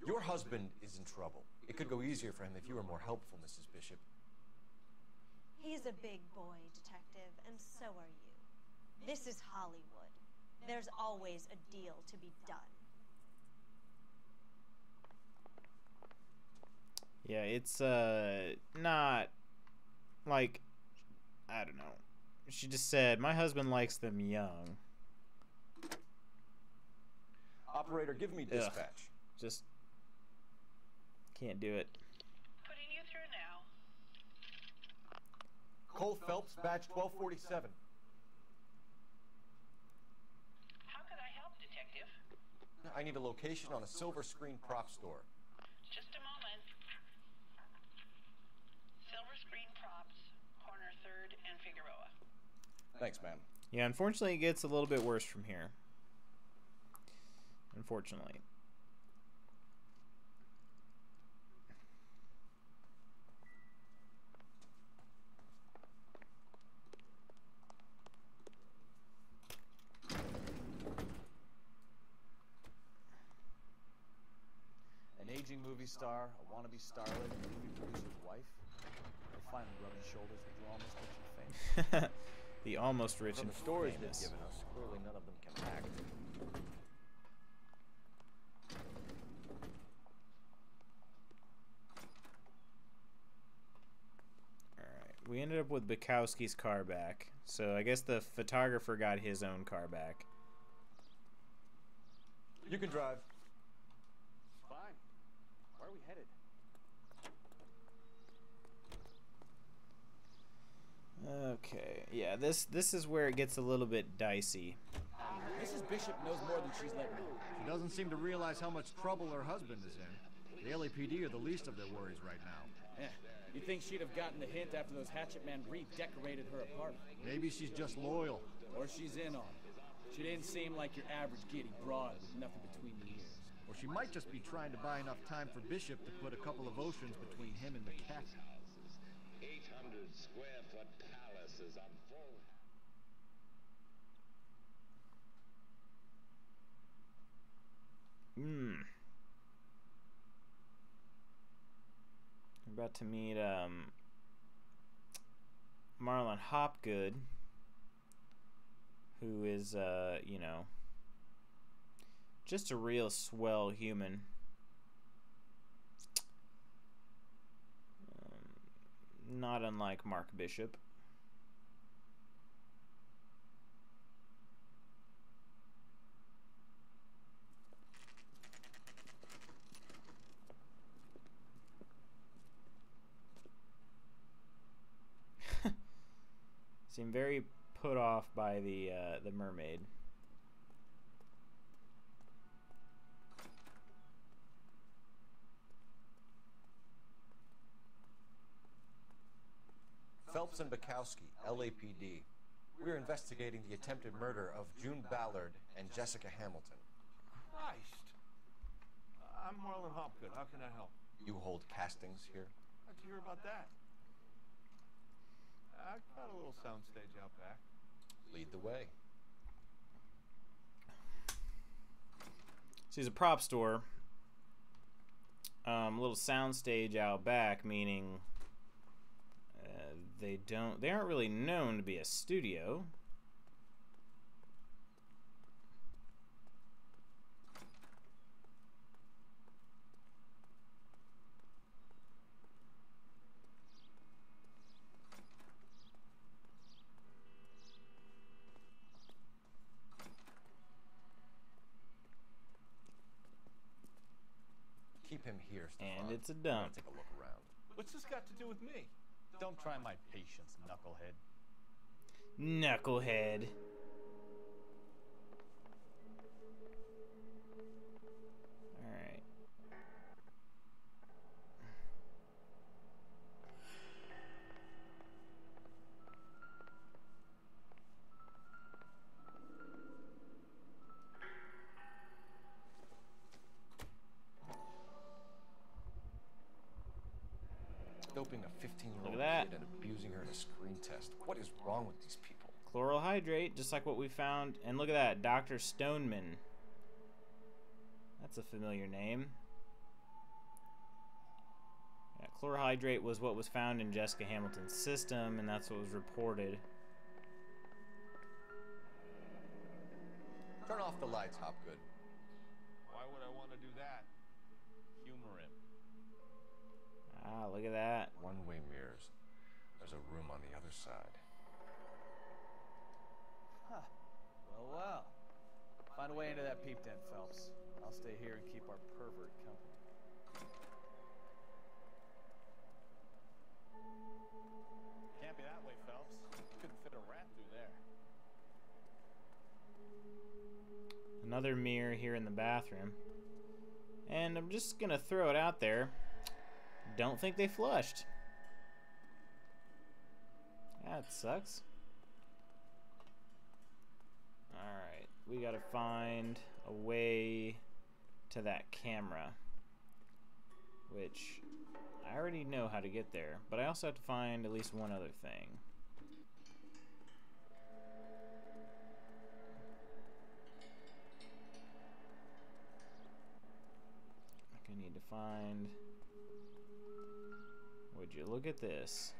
Your husband is in trouble. It could go easier for him if you were more helpful, Mrs. Bishop. He's a big boy, detective, and so are you. This is Hollywood. There's always a deal to be done. Yeah, it's not like, I don't know. She just said, my husband likes them young. Operator, give me dispatch. Ugh, just can't do it. Putting you through now. Cole Phelps, badge 1247. How could I help, detective? I need a location on a silver screen prop store. Just a moment. Silver Screen Props, corner 3rd and Figueroa. Thanks, ma'am. Yeah, unfortunately, it gets a little bit worse from here. Unfortunately. An aging movie star, a wannabe starlet, a movie producer's wife. They're finally rubbing shoulders with the almost rich and famous. The almost rich From and the stories famous. they've given us, clearly none of them can act. Alright, we ended up with Bukowski's car back. So I guess the photographer got his own car back. You can drive. Fine. Where are we headed? Okay, yeah, this is where it gets a little bit dicey. Mrs. Bishop knows more than she's letting on. She doesn't seem to realize how much trouble her husband is in. The LAPD are the least of their worries right now. You'd think she'd have gotten the hint after those hatchet men redecorated her apartment. Maybe she's just loyal. Or she's in on it. She didn't seem like your average giddy broad with nothing between the ears. Or she might just be trying to buy enough time for Bishop to put a couple of oceans between him and McAfee. 800 square foot palaces on full. We're about to meet Marlon Hopgood, who is, you know, just a real swell human. Not unlike Mark Bishop. Seem very put off by the mermaid. Phelps and Bukowski, LAPD. We're investigating the attempted murder of June Ballard and Jessica Hamilton. Christ. I'm Marlon Hopgood. How can I help? You hold castings here? How'd you hear about that? I've got a little soundstage out back. Lead the way. So it's a prop store. A little soundstage out back, meaning they aren't really known to be a studio. Keep him here, Stefan. And it's a dump. Take a look around. What's this got to do with me? Don't try my patience, knucklehead. Knucklehead. Alright. Doping a 15-year-old Look at that. kid and abusing her in a screen test. What is wrong with these people? Chloral hydrate, just like what we found. And look at that, Dr. Stoneman. That's a familiar name. Yeah, chloral hydrate was what was found in Jessica Hamilton's system, and that's what was reported. Turn off the lights, Hopgood. Why would I want to do that? Humor him. Ah, look at that. One-way mirrors. There's a room on the other side. Huh. Well, well. Find a way into that peep den, Phelps. I'll stay here and keep our pervert company. Can't be that way, Phelps. Couldn't fit a rat through there. Another mirror here in the bathroom. And I'm just gonna throw it out there. Don't think they flushed. That sucks. Alright, we gotta find a way to that camera. Which, I already know how to get there. But I also have to find at least one other thing. I need to find... Would you look at this?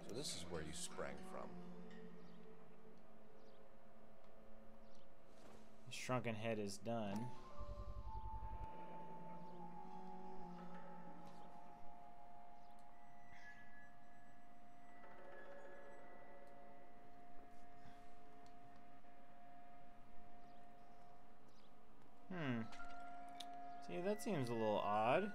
So this is where you sprang from. The shrunken head is done. See, that seems a little odd.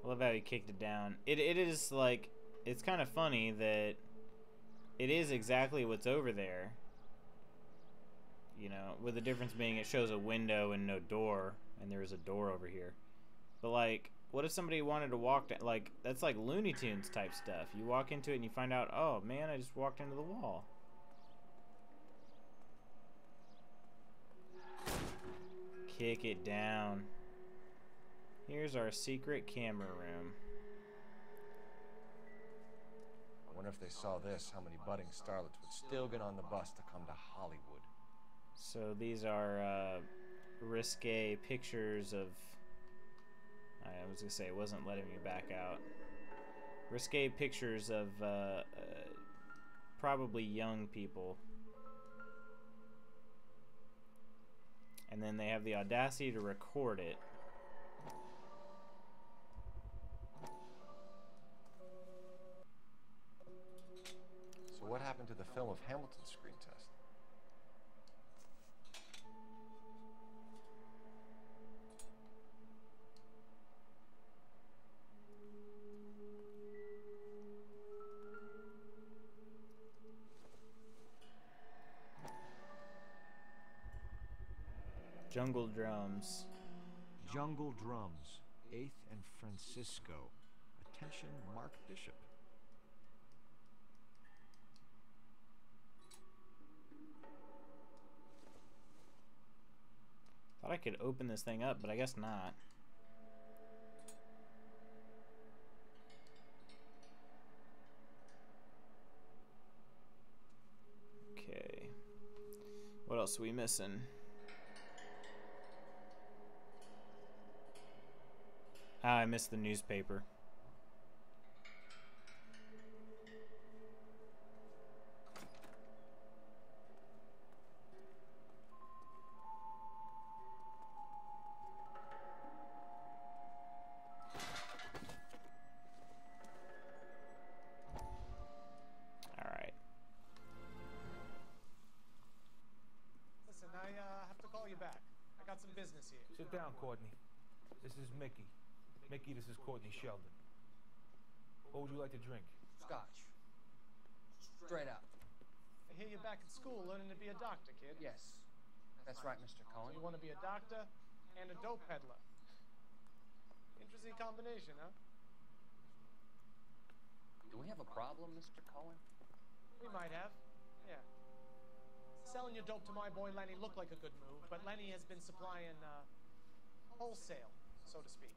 I love how he kicked it down. It is like, it's kind of funny that it is exactly what's over there. You know, with the difference being it shows a window and no door, and there is a door over here. But like, what if somebody wanted to walk down, like, that's like Looney Tunes type stuff. You walk into it and you find out, oh man, I just walked into the wall. Kick it down. Here's our secret camera room. I Wonder if they saw this, how many budding starlets would still get on the bus to come to Hollywood. So these are risque pictures of... I was going to say, it wasn't letting me back out. Risque pictures of probably young people. And then they have the audacity to record it. So what happened to the film of Hamilton's screen test? Jungle Drums. Jungle Drums, 8th and Francisco. Attention, Mark Bishop. Thought I could open this thing up, but I guess not. Okay. What else are we missing? Ah, I missed the newspaper. Listen, I have to call you back. I got some business here. Sit down, Courtney. This is Mickey. Mickey, this is Courtney Sheldon. What would you like to drink? Scotch. Straight up. I hear you're back at school learning to be a doctor, kid. Yes. That's right, Mr. Cohen. So you want to be a doctor and a dope peddler. Interesting combination, huh? Do we have a problem, Mr. Cohen? We might have. Yeah. Selling your dope to my boy Lenny looked like a good move, but Lenny has been supplying wholesale, so to speak.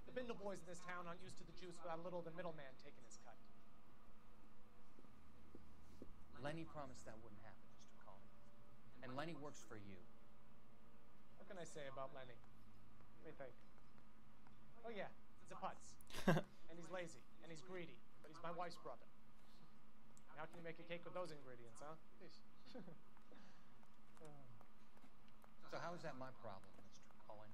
The Bindle boys in this town aren't used to the juice without a little of the middleman taking his cut. Lenny promised that wouldn't happen, Mr. Cohen. And Lenny works for you. What can I say about Lenny? Let me think. Oh yeah, he's a putz. And he's lazy, and he's greedy, but he's my wife's brother. How can you make a cake with those ingredients, huh? So how is that my problem, Mr. Cohen?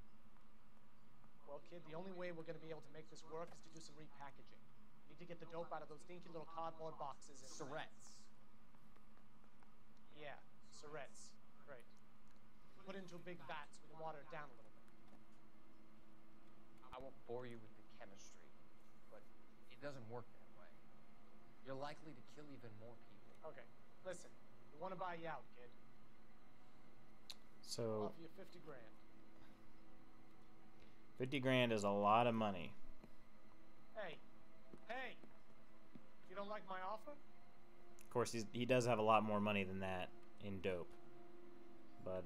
Well, kid, the only way we're going to be able to make this work is to do some repackaging. We need to get the dope out of those dinky little cardboard boxes and... Surrettes. Yeah, surrettes. Right. Put into big vats. We can water it down a little bit. I won't bore you with the chemistry, but it doesn't work that way. You're likely to kill even more people. Okay, listen. We want to buy you out, kid. So... I'll offer you 50 grand. 50 grand is a lot of money. Hey! You don't like my offer? Of course, he does have a lot more money than that in dope. But,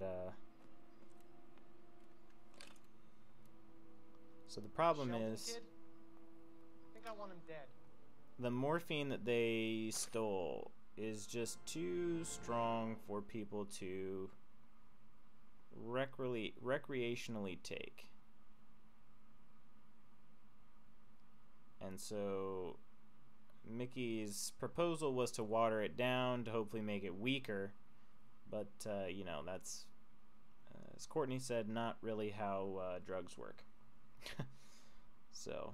so the problem Sheldon, is... kid? I think I want him dead. The morphine that they stole is just too strong for people to recreationally take. And so Mickey's proposal was to water it down to hopefully make it weaker, but you know, that's as Courtney said, not really how drugs work. So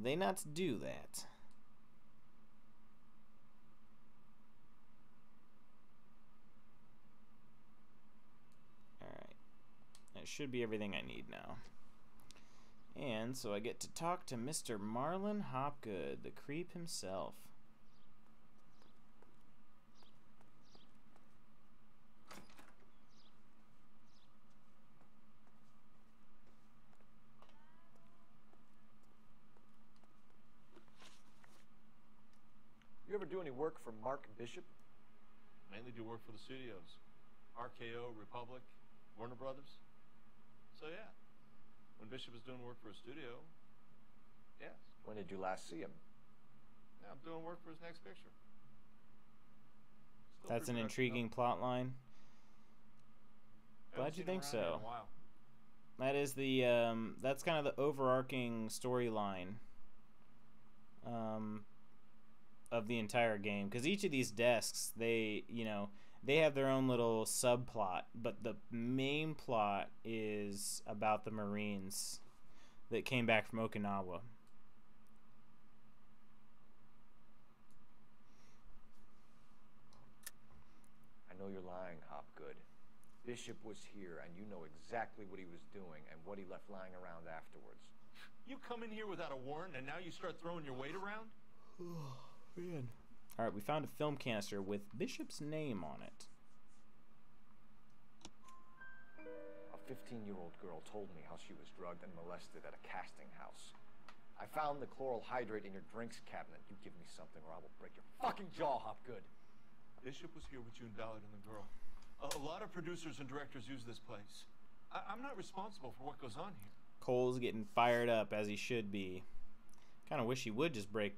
they not do that. Alright. That should be everything I need now. And so I get to talk to Mr. Marlon Hopgood, the creep himself. You ever do any work for Mark Bishop? Mainly do work for the studios. RKO, Republic, Warner Brothers. So yeah, when Bishop was doing work for a studio, yes. When did you last see him? Yeah, I'm doing work for his next picture. Still That's an pretty productive, intriguing plot line. though. Haven't Glad you seen him think around here in so. a while. That is the that's kind of the overarching storyline of the entire game, because each of these desks, they have their own little subplot, but the main plot is about the Marines that came back from Okinawa. I know you're lying, Hopgood. Bishop was here, and you know exactly what he was doing and what he left lying around afterwards. You come in here without a warrant, and now you start throwing your weight around? Man. Alright, we found a film canister with Bishop's name on it. A 15-year-old girl told me how she was drugged and molested at a casting house. I found the chloral hydrate in your drinks cabinet. You give me something or I will break your fucking jaw, Hopgood. Bishop was here with June Ballard and the girl. A lot of producers and directors use this place. I'm not responsible for what goes on here. Cole's getting fired up, as he should be. Kind of wish he would just break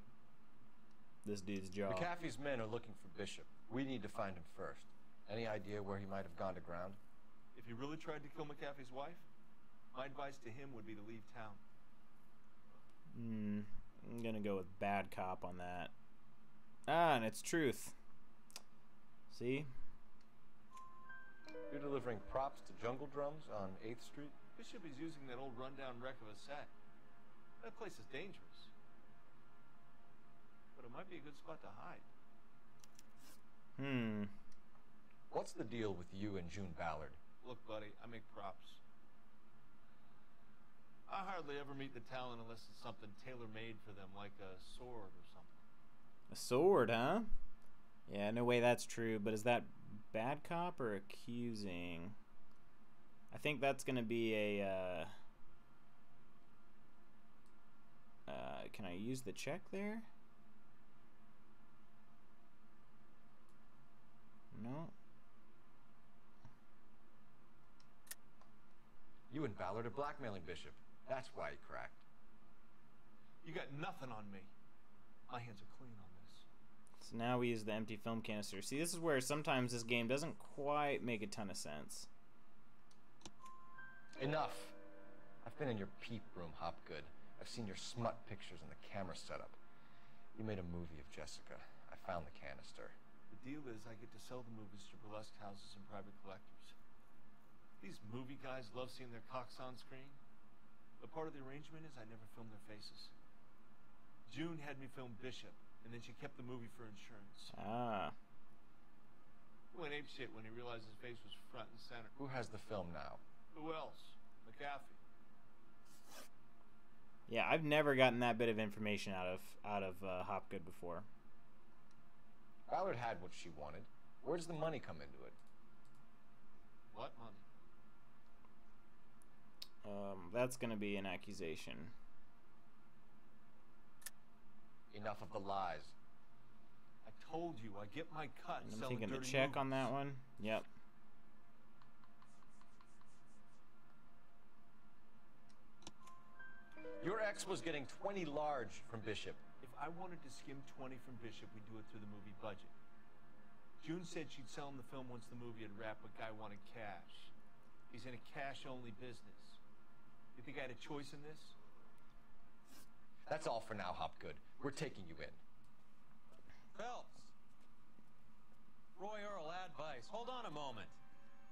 this dude's jaw. McAfee's men are looking for Bishop. We need to find him first. Any idea where he might have gone to ground? If he really tried to kill McAfee's wife, my advice to him would be to leave town. I'm gonna go with bad cop on that. Ah, and it's truth. See? You're delivering props to Jungle Drums on 8th Street? Bishop is using that old rundown wreck of a set. That place is dangerous. But it might be a good spot to hide. What's the deal with you and June Ballard? Look, buddy, I make props. I hardly ever meet the talent unless it's something tailor-made for them, like a sword or something. A sword, huh? Yeah, no way that's true, but is that bad cop or accusing? I think that's gonna be a can I use the check there? No. You and Ballard are blackmailing Bishop. That's why he cracked. You got nothing on me. My hands are clean on this. So now we use the empty film canister. See, this is where sometimes this game doesn't quite make a ton of sense. Enough. I've been in your peep room, Hopgood. I've seen your smut pictures and the camera setup. You made a movie of Jessica. I found the canister. The deal is I get to sell the movies to burlesque houses and private collectors. These movie guys love seeing their cocks on screen. But part of the arrangement is I never film their faces. June had me film Bishop, and then she kept the movie for insurance. Ah. He went apeshit when he realized his face was front and center. Who has the film now? Who else? McAfee. Yeah, I've never gotten that bit of information out of Hopgood before. Ballard had what she wanted. Where does the money come into it? What money? That's gonna be an accusation. Enough of the lies. I told you, I get my cut. And I'm selling thinking the dirty check movies. on that one. Yep. Your ex was getting 20 large from Bishop. If I wanted to skim 20 from Bishop, we'd do it through the movie budget. June said she'd sell him the film once the movie had wrapped, but Guy wanted cash. He's in a cash-only business. You think I had a choice in this? That's all for now, Hopgood. We're taking you in. Phelps! Roy Earl, ad vice. Hold on a moment.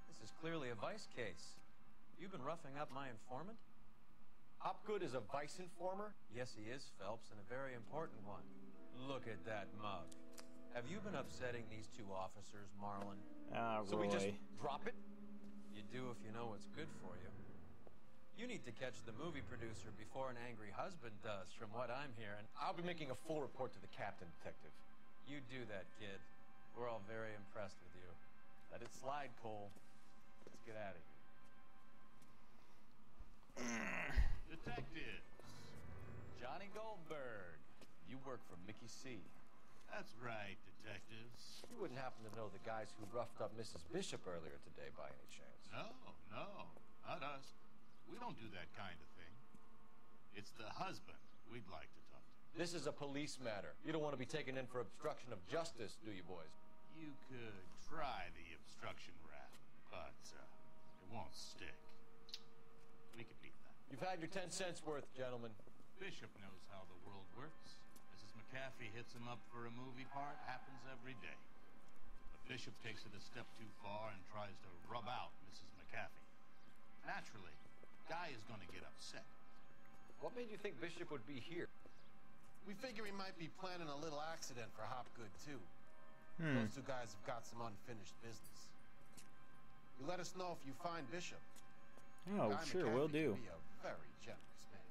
This is clearly a vice case. You've been roughing up my informant? Hopgood is a vice informer? Yes, he is, Phelps, and a very important one. Look at that mug. Have you been upsetting these two officers, Marlin? Ah, So we just drop it? You do if you know what's good for you. You need to catch the movie producer before an angry husband does, from what I'm hearing. I'll be making a full report to the captain, Detective. You do that, kid. We're all very impressed with you. Let it slide, Cole. Let's get out of here. Detectives. Johnny Goldberg. You work for Mickey C. That's right, detectives. You wouldn't happen to know the guys who roughed up Mrs. Bishop earlier today by any chance? No, not us. We don't do that kind of thing. It's the husband we'd like to talk to. This is a police matter. You don't want to be taken in for obstruction of justice, do you, boys? You could try the obstruction rap, but it won't stick. We could beat that. You've had your 10 cents worth, gentlemen. Bishop knows how the world works. Mrs. McAfee hits him up for a movie part. Happens every day. But Bishop takes it a step too far and tries to rub out Mrs. McAfee. Naturally, Guy is going to get upset. What made you think Bishop would be here? We figure he might be planning a little accident for Hopgood, too. Those two guys have got some unfinished business. You let us know if you find Bishop. Oh, Guy sure, McAfee will do. can be a very generous man.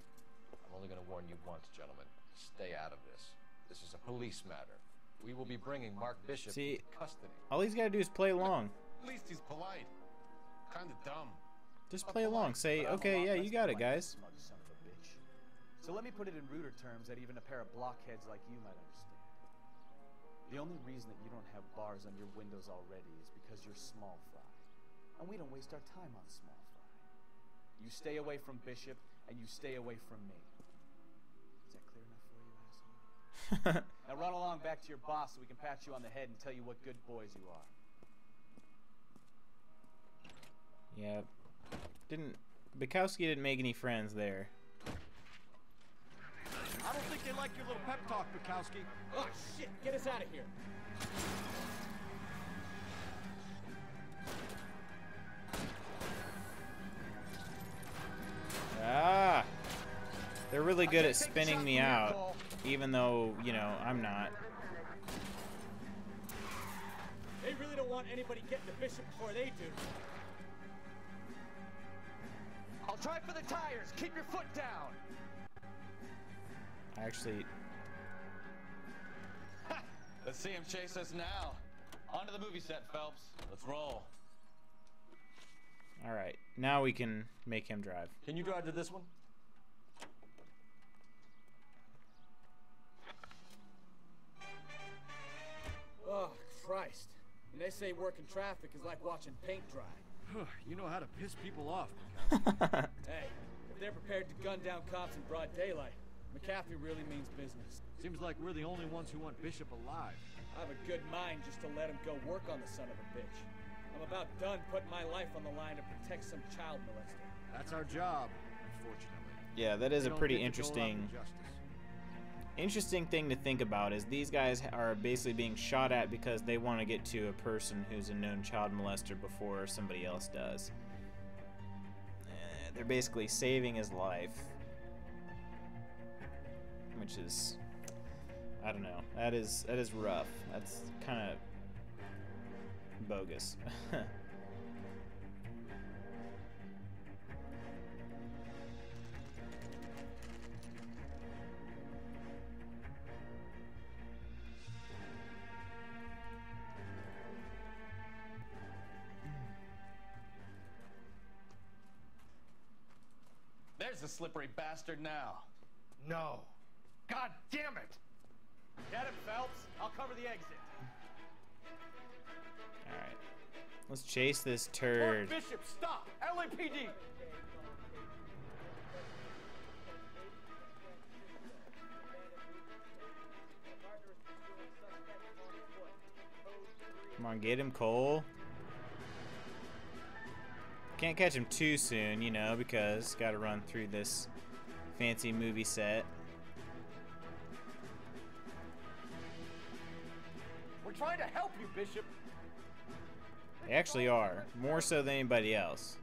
I'm only going to warn you once, gentlemen. Stay out of this. This is a police matter. We will be bringing Mark Bishop See, into custody. all he's got to do is play along. At least he's polite. Kind of dumb. Just play along. Say, okay, yeah, you got it, guys. Smug son of a bitch. So let me put it in ruder terms that even a pair of blockheads like you might understand. The only reason that you don't have bars on your windows already is because you're small fry. And we don't waste our time on small fry. You stay away from Bishop, and you stay away from me. Is that clear enough for you, asshole? Now run along back to your boss so we can pat you on the head and tell you what good boys you are. Yeah. Bukowski didn't make any friends there. I don't think they like your little pep talk, Bukowski. Oh, shit! Get us out of here! Ah! They're really good at spinning me out, even though, you know, I'm not. They really don't want anybody getting to Bishop before they do. I'll try for the tires. Keep your foot down. Actually, Let's see him chase us now. Onto the movie set, Phelps. Let's roll. all right. Now we can make him drive. Can you drive to this one? Oh, Christ. And they say working traffic is like watching paint dry. You know how to piss people off, Hey, if they're prepared to gun down cops in broad daylight, McAfee really means business. Seems like we're the only ones who want Bishop alive. I have a good mind just to let him go work on the son of a bitch. I'm about done putting my life on the line to protect some child molester. That's our job, unfortunately. Yeah, that is We a don't pretty get to dole out interesting thing to think about is these guys are basically being shot at because they want to get to a person who's a known child molester before somebody else does. They're basically saving his life, which is, I don't know, that is rough. That's kind of bogus. There's the slippery bastard now. No. God damn it! Get him, Phelps. I'll cover the exit. All right, let's chase this turd. Mark Bishop, stop! LAPD! Come on, get him, Cole. Can't catch him too soon, you know, because got to run through this fancy movie set. We're trying to help you, Bishop. They actually are, more so than anybody else.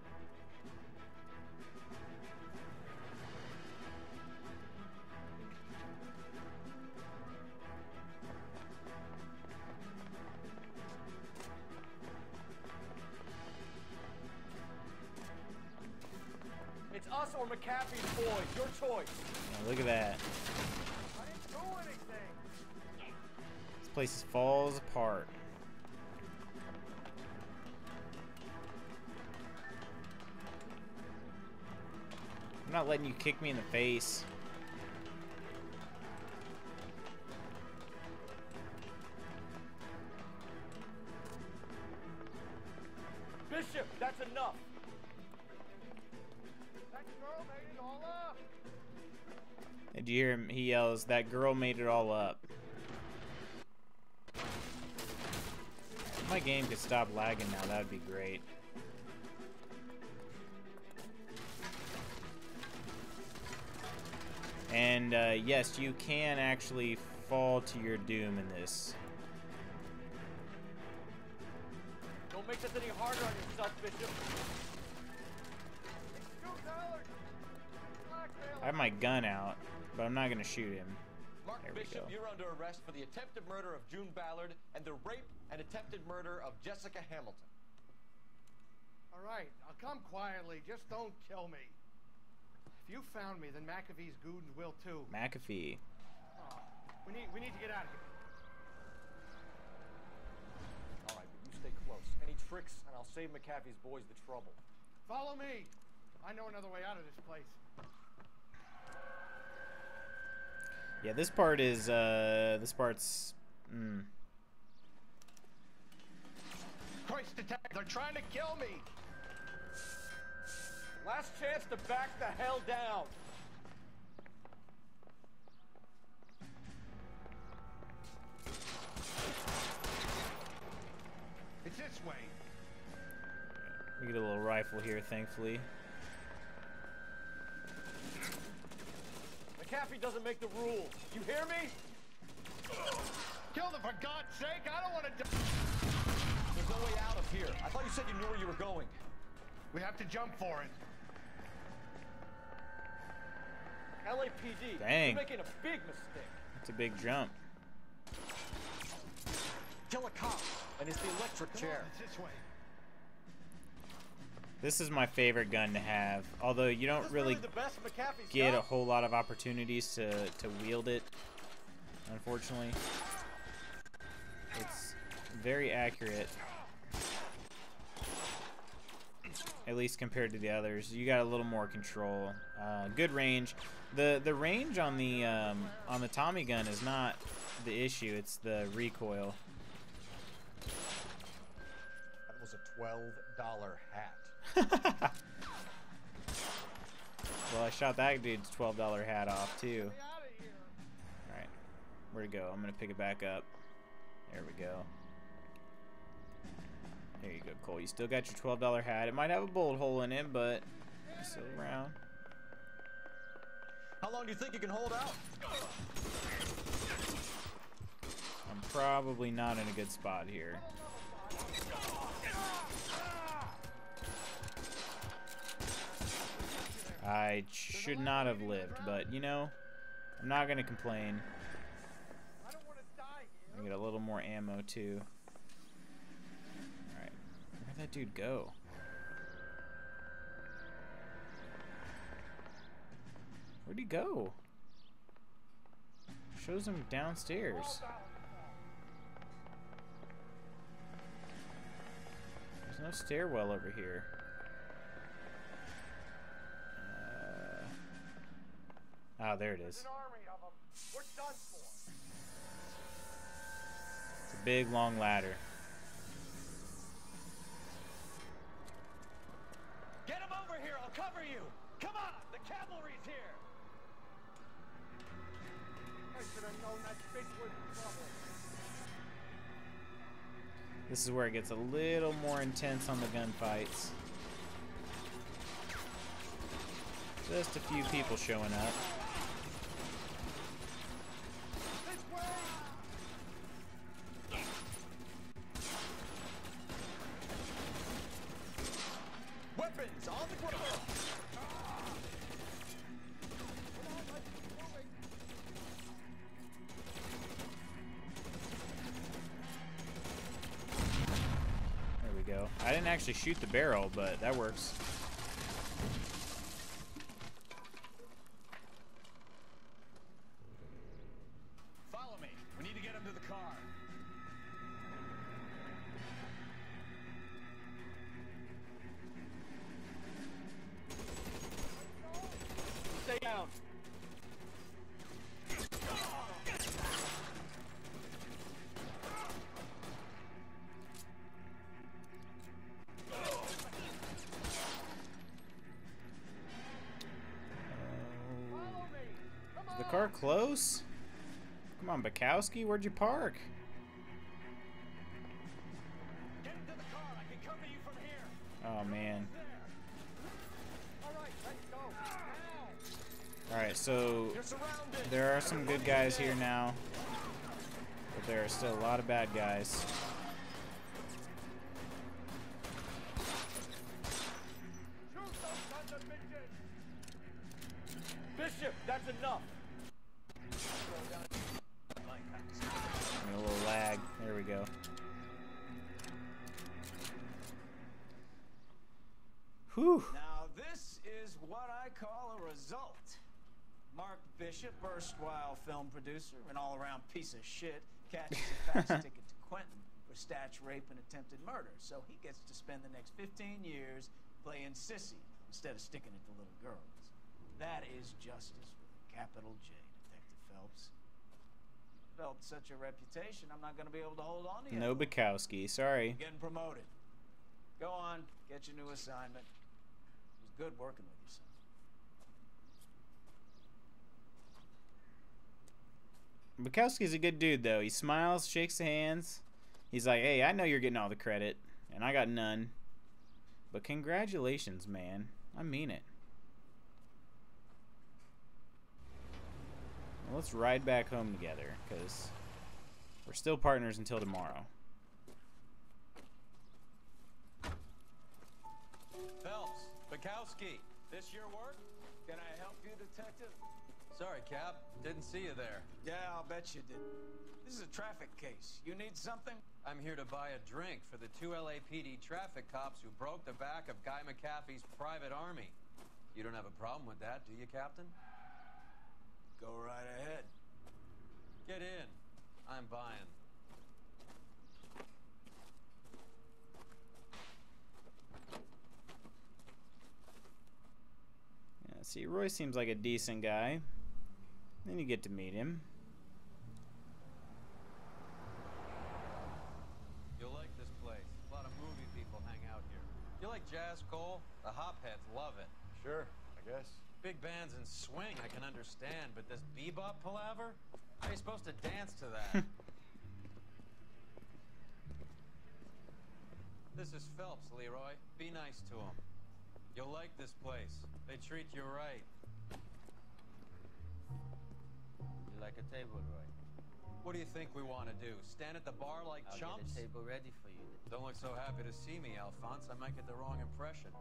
It's us or McAfee's boys. Your choice. Now look at that. I didn't do anything. This place falls apart. I'm not letting you kick me in the face. Bishop, that's enough. That girl made it all up. Did you hear him? He yells, "That girl made it all up." If my game could stop lagging now, that would be great. And yes, you can actually fall to your doom in this. Don't make this any harder on yourself, Bishop. I have my gun out, but I'm not gonna shoot him. Mark There we Bishop, go. you're under arrest for the attempted murder of June Ballard and the rape and attempted murder of Jessica Hamilton. All right, I'll come quietly. Just don't kill me. If you found me, then McAfee's goons will too. McAfee. Oh, we need to get out of here. All right, but you stay close. Any tricks, and I'll save McAfee's boys the trouble. Follow me. I know another way out of this place. Yeah, this part is, this part's, Christ, detective, they're trying to kill me. Last chance to back the hell down. It's this way. We get a little rifle here, thankfully. McAfee doesn't make the rules. You hear me? Kill them, for God's sake. I don't want to die. There's no way out of here. I thought you said you knew where you were going. We have to jump for it. LAPD. Dang. You're making a big mistake. It's a big jump. Kill a cop, and it's the electric chair. It's this way. This is my favorite gun to have, although you don't really the best McAfee's get a got? whole lot of opportunities to wield it, unfortunately. It's very accurate, at least compared to the others. You got a little more control, good range. The range on the Tommy gun is not the issue; it's the recoil. That was a $12 hat. Well, I shot that dude's $12 hat off too. Alright, where'd it go? I'm gonna pick it back up. There we go. There you go, Cole. You still got your $12 hat. It might have a bullet hole in it, but it's still around. How long do you think you can hold out? I'm probably not in a good spot here. I should not have lived, but you know, I'm not gonna complain. I get a little more ammo too. Alright, where'd that dude go? Where'd he go? Shows him downstairs. There's no stairwell over here. Oh, there it is. It's a big, long ladder. Get him over here. I'll cover you. Come on. The cavalry's here. I should have known that bitch was in trouble. This is where it gets a little more intense on the gunfights. Just a few people showing up. Weapons on the ground. There we go. I didn't actually shoot the barrel, but that works. Follow me. We need to get him to the car. Stay down. Is the car close? Come on, Bukowski, where'd you park? Get into the car. I can cover you from here. Oh, man. All right, let's go. Now. Alright, so there are some good guys here now, but there are still a lot of bad guys. Bishop, that's enough. A little lag. There we go. Whew. Now, this is what I call a result. Mark Bishop, erstwhile film producer and all-around piece of shit, catches a pass ticket to Quentin for statch rape and attempted murder. So he gets to spend the next 15 years playing sissy instead of sticking it to little girls. That is justice with a capital J, Detective Phelps. Developed such a reputation, I'm not going to be able to hold on to you. No Bukowski, sorry. You're getting promoted. Go on, get your new assignment. It was good working with you, son. Bukowski's a good dude, though. He smiles, shakes hands. He's like, hey, I know you're getting all the credit, and I got none. But congratulations, man. I mean it. Well, let's ride back home together, because we're still partners until tomorrow. Phelps, Bukowski, this your work? Can I help you, Detective? Sorry, Cap. Didn't see you there. Yeah, I'll bet you did. This is a traffic case. You need something? I'm here to buy a drink for the 2 LAPD traffic cops who broke the back of Guy McAfee's private army. You don't have a problem with that, do you, Captain? Go right ahead. Get in. I'm buying. Yeah, see, Roy seems like a decent guy. Then you get to meet him. You'll like this place. A lot of movie people hang out here. You like jazz, Cole? The hopheads love it. Sure, I guess. Big bands and swing, I can understand, but this bebop palaver? How are you supposed to dance to that? This is Phelps, Leroy. Be nice to him. You'll like this place. They treat you right. You like a table, Roy? What do you think we want to do? Stand at the bar like I'll chumps? get a table ready for you. Don't look so happy to see me, Alphonse. I might get the wrong impression.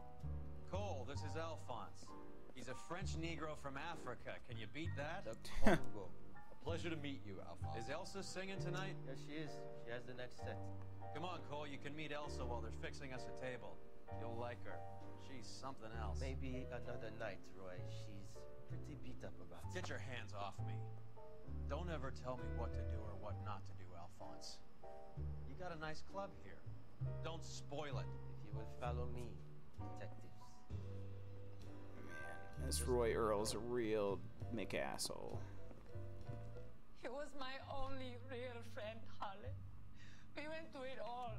Cole, this is Alphonse. He's a French Negro from Africa. Can you beat that? The Congo. A pleasure to meet you, Alphonse. Is Elsa singing tonight? Yes, she is. She has the next set. Come on, Cole. You can meet Elsa while they're fixing us a table. You'll like her. She's something else. Maybe another night, Roy. She's pretty beat up about it. Get your hands off me. Don't ever tell me what to do or what not to do, Alphonse. You got a nice club here. Don't spoil it. If you will follow me, detectives. Man, this Roy Earl's a real McAsshole. He was my only real friend, Harley. We went through it all.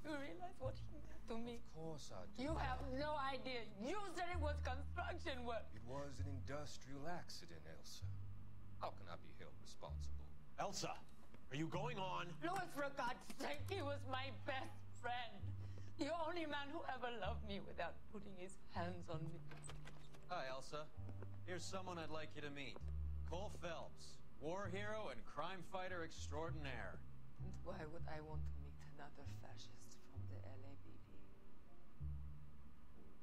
You realize what he meant to me? Of course I do. You have no idea. You said it was construction work. It was an industrial accident, Elsa. How can I be held responsible? Elsa, are you going on? Louis, for God's sake, he was my best friend. The only man who ever loved me without putting his hands on me. Hi, Elsa. Here's someone I'd like you to meet. Cole Phelps, war hero and crime fighter extraordinaire. And why would I want to meet another fascist from the LAPD?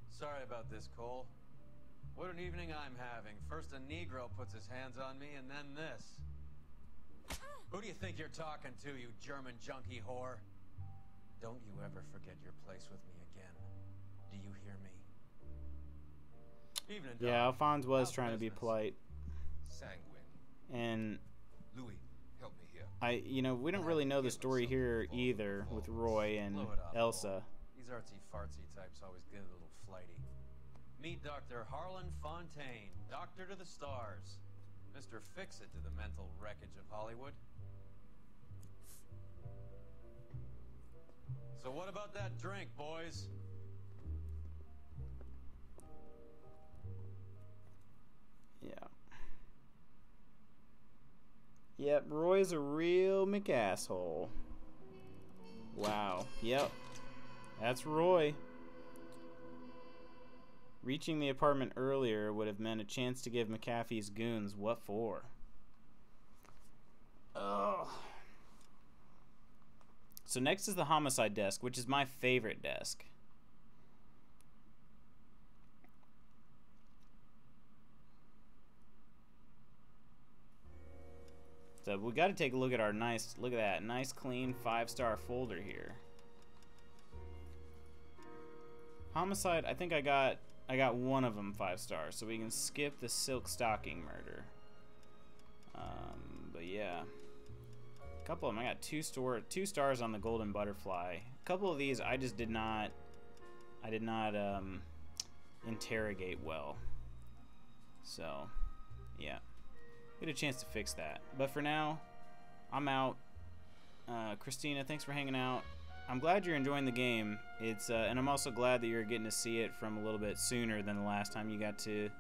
Sorry about this, Cole. What an evening I'm having. First a Negro puts his hands on me, and then this. Who do you think you're talking to, you German junkie whore? Don't you ever forget your place with me again. Do you hear me? Evening, Doc. Yeah, Alphonse was How's trying to be business? polite. Sanguine. And Louis, help me here. we don't really know the story here either with Roy and Blow it up, Elsa. These artsy-fartsy types always get a little flighty. Meet Dr. Harlan Fontaine, doctor to the stars. Mr. Fix-It to the mental wreckage of Hollywood. So what about that drink, boys? Yeah. Yep, Roy's a real McAsshole. Wow. Yep. That's Roy. Reaching the apartment earlier would have meant a chance to give McAfee's goons what for. Ugh. So next is the homicide desk, which is my favorite desk. So we got to take a look at our look at that, nice clean 5-star folder here. Homicide, I think I got one of them 5 stars, so we can skip the silk stocking murder. But yeah, a couple of them I got 2 stars on the golden butterfly. A couple of these I just did not interrogate well. So yeah. Get a chance to fix that. But for now, I'm out. Christina, thanks for hanging out. I'm glad you're enjoying the game. It's and I'm also glad that you're getting to see it from a little bit sooner than the last time you got to,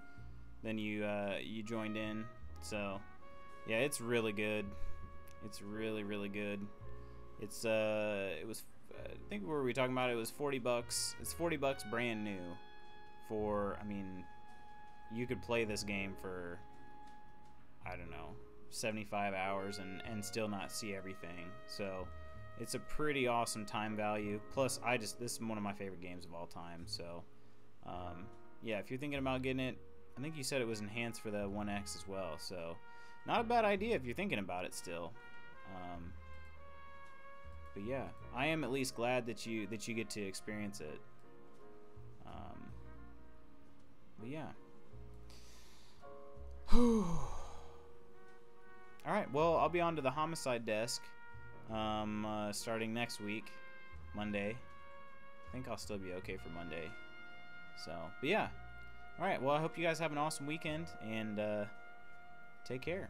you joined in. So, yeah, it's really good. It's really, really good. It's it was I think what were we talking about? It was $40. It's $40 brand new. For I mean, you could play this game for, I don't know, 75 hours and still not see everything. So it's a pretty awesome time value. Plus, this is one of my favorite games of all time. So yeah, if you're thinking about getting it, I think you said it was enhanced for the 1X as well. So not a bad idea if you're thinking about it still. But yeah, I am at least glad that you get to experience it. But yeah. Alright, well, I'll be on to the homicide desk starting next week, Monday. I think I'll still be okay for Monday. So, but yeah. Alright, well, I hope you guys have an awesome weekend, and take care.